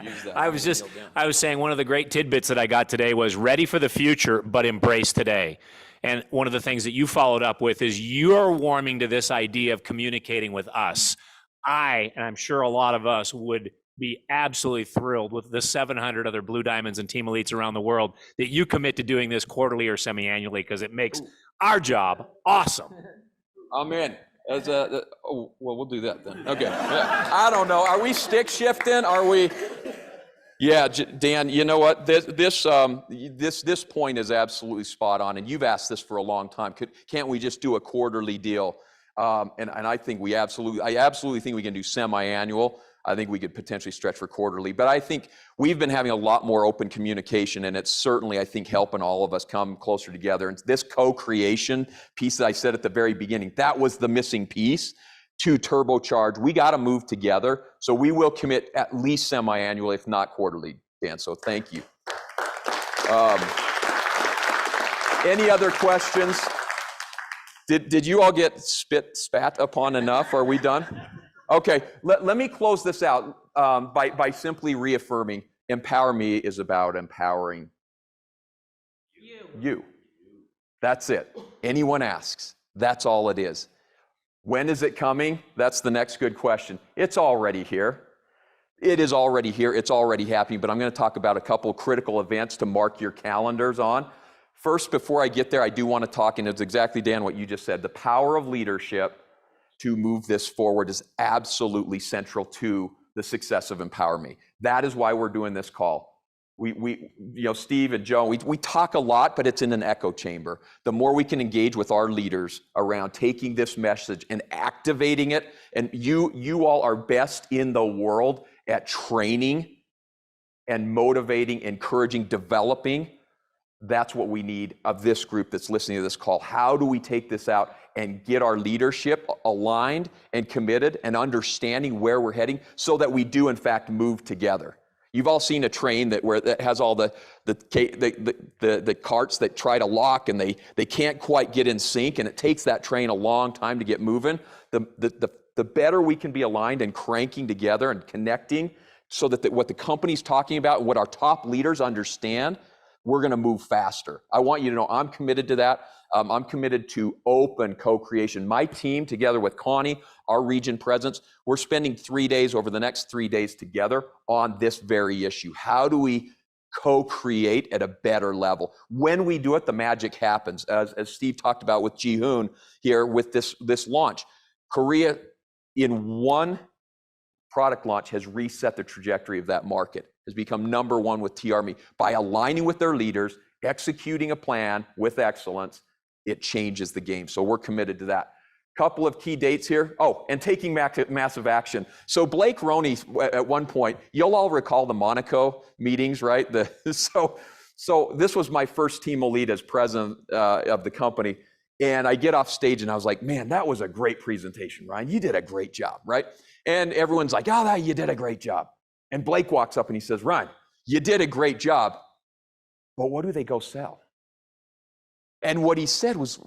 Use that. I was saying one of the great tidbits that I got today was ready for the future, but embrace today. And one of the things that you followed up with is you're warming to this idea of communicating with us. And I'm sure a lot of us would be absolutely thrilled with the 700 other Blue Diamonds and Team Elites around the world that you commit to doing this quarterly or semi-annually because it makes our job awesome. I'm in. We'll do that then. Okay. Yeah. I don't know. Are we stick shifting? Are we? Yeah, Dan, you know what? This point is absolutely spot on, and you've asked this for a long time. Can't we just do a quarterly deal? And I think I absolutely think we can do semi-annual. I think we could potentially stretch for quarterly, but I think we've been having a lot more open communication, and it's certainly, I think, helping all of us come closer together. And this co-creation piece that I said at the very beginning, that was the missing piece to turbocharge. We got to move together. So we will commit at least semi-annually, if not quarterly, Dan. So thank you. Any other questions? Did you all get spat upon enough? Are we done? Okay, let me close this out by simply reaffirming EmpowerMe is about empowering you. That's it. Anyone asks, that's all it is. When is it coming? That's the next good question. It's already here. It is already here. It's already happening, but I'm going to talk about a couple critical events to mark your calendars on. First, before I get there, I do want to talk, and it's exactly, Dan, what you just said. The power of leadership to move this forward is absolutely central to the success of EmpowerMe. That is why we're doing this call. Steve and Joe, we talk a lot, but it's in an echo chamber. The more we can engage with our leaders around taking this message and activating it, and you all are best in the world at training and motivating, encouraging, developing. That's what we need of this group that's listening to this call. How do we take this out and get our leadership aligned and committed and understanding where we're heading so that we do in fact move together? You've all seen a train that has all the carts that try to lock and they can't quite get in sync, and it takes that train a long time to get moving. The better we can be aligned and cranking together and connecting so that what the company's talking about and what our top leaders understand, we're going to move faster. I want you to know I'm committed to that. I'm committed to open co-creation. My team, together with Connie, our region presidents, we're spending 3 days over the next 3 days together on this very issue. How do we co-create at a better level? When we do it, the magic happens. As Steve talked about with Ji-hoon here with this launch. Korea, in one product launch, has reset the trajectory of that market, has become #1 with TRME. By aligning with their leaders, executing a plan with excellence, it changes the game. So we're committed to that. Couple of key dates here. Oh, and taking massive action. So Blake Roney, at one point, you'll all recall the Monaco meetings, right? So this was my first team elite as president of the company. And I get off stage and I was like, man, that was a great presentation, Ryan. You did a great job, right? And everyone's like, oh, you did a great job. And Blake walks up and he says, Ryan, you did a great job, but what do they go sell? And what he said was,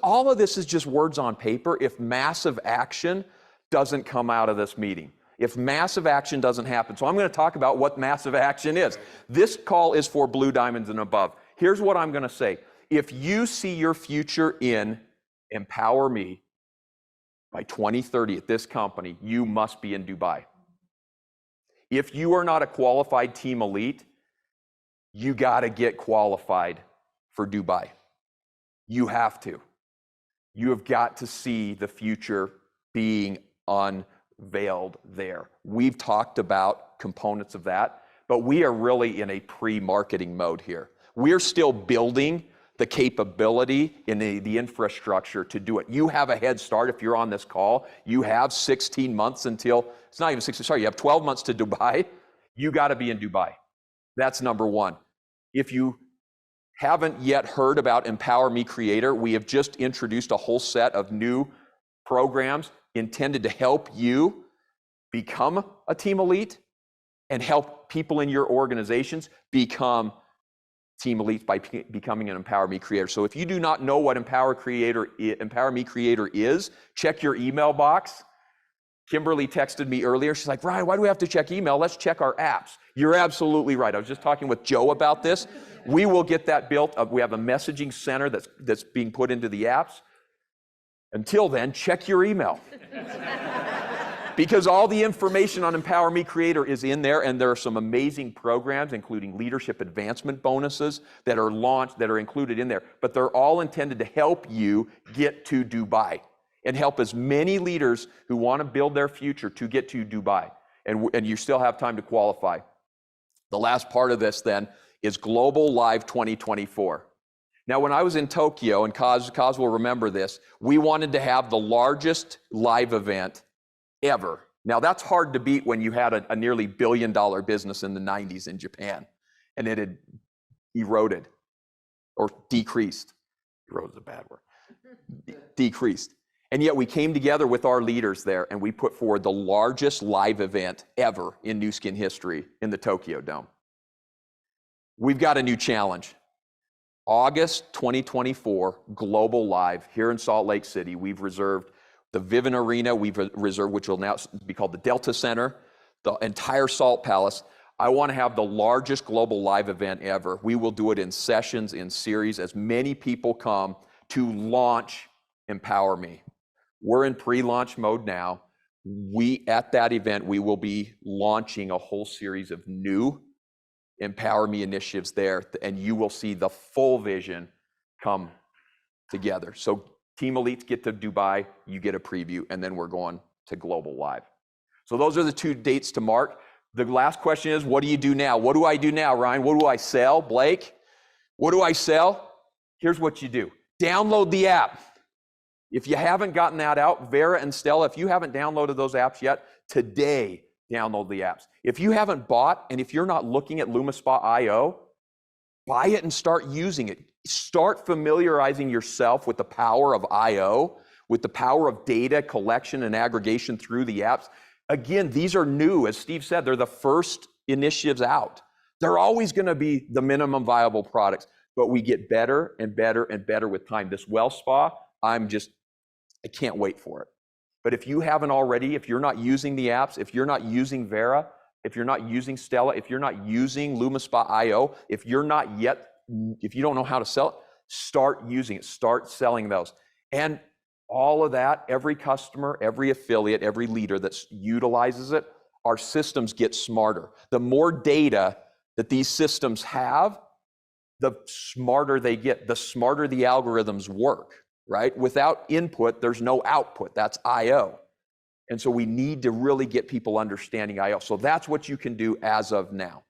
all of this is just words on paper if massive action doesn't come out of this meeting. If massive action doesn't happen. So I'm going to talk about what massive action is. This call is for Blue Diamonds and above. Here's what I'm going to say. If you see your future in EmpowerMe by 2030 at this company, you must be in Dubai. If you are not a qualified team elite, you got to get qualified for Dubai. You have to. You have got to see the future being unveiled there. We've talked about components of that, but we are really in a pre-marketing mode here. We're still building the capability in the infrastructure to do it. You have a head start if you're on this call. You have 16 months until, it's not even 16, sorry, you have 12 months to Dubai. You got to be in Dubai. That's #1. If you haven't yet heard about EmpowerMe Creator, we have just introduced a whole set of new programs intended to help you become a team elite and help people in your organizations become team elites by becoming an EmpowerMe Creator. So if you do not know what EmpowerMe Creator is, check your email box. Kimberly texted me earlier. She's like, Ryan, why do we have to check email? Let's check our apps. You're absolutely right. I was just talking with Joe about this. We will get that built. We have a messaging center that's being put into the apps. Until then, check your email. Because all the information on EmpowerMe Creator is in there, and there are some amazing programs, including leadership advancement bonuses that are launched, that are included in there. But they're all intended to help you get to Dubai and help as many leaders who want to build their future to get to Dubai. And you still have time to qualify. The last part of this then is Global Live 2024. Now, when I was in Tokyo, and Kaz will remember this, we wanted to have the largest live event ever. Now, that's hard to beat when you had a nearly $1 billion business in the 90s in Japan, and it had eroded or decreased. Eroded is a bad word. Decreased. And yet we came together with our leaders there and we put forward the largest live event ever in Nu Skin history in the Tokyo Dome. We've got a new challenge. August 2024, Global Live here in Salt Lake City. We've reserved the Vivint Arena, we've reserved, which will now be called the Delta Center, the entire Salt Palace. I want to have the largest global live event ever. We will do it in sessions, in series, as many people come to launch EmpowerMe. We're in pre-launch mode now. At that event, we will be launching a whole series of new EmpowerMe initiatives there, and you will see the full vision come together. So Team Elites get to Dubai, you get a preview, and then we're going to Global Live. So those are the 2 dates to mark. The last question is, what do you do now? What do I do now, Ryan? What do I sell, Blake? What do I sell? Here's what you do. Download the app. If you haven't gotten that out, Vera and Stella, if you haven't downloaded those apps yet, today, download the apps. If you haven't bought, and if you're not looking at LumaSpa.io, buy it and start using it. Start familiarizing yourself with the power of I.O., with the power of data collection and aggregation through the apps. Again, these are new. As Steve said, they're the first initiatives out. They're always going to be the minimum viable products, but we get better and better and better with time. This Well Spa, I can't wait for it. But if you haven't already, if you're not using the apps, if you're not using Vera, if you're not using Stella, if you're not using LumaSpa.io, if you don't know how to sell it, start using it, start selling those. And all of that, every customer, every affiliate, every leader that utilizes it, our systems get smarter. The more data that these systems have, the smarter they get, the smarter the algorithms work. Right? Without input, there's no output. That's I.O. And so we need to really get people understanding I.O. So that's what you can do as of now.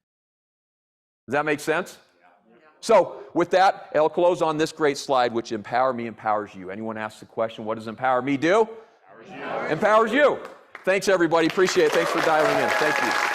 Does that make sense? Yeah. So with that, I'll close on this great slide, which EmpowerMe empowers you. Anyone asks the question, what does EmpowerMe do? Empowers you. Empowers you. Thanks, everybody. Appreciate it. Thanks for dialing in. Thank you.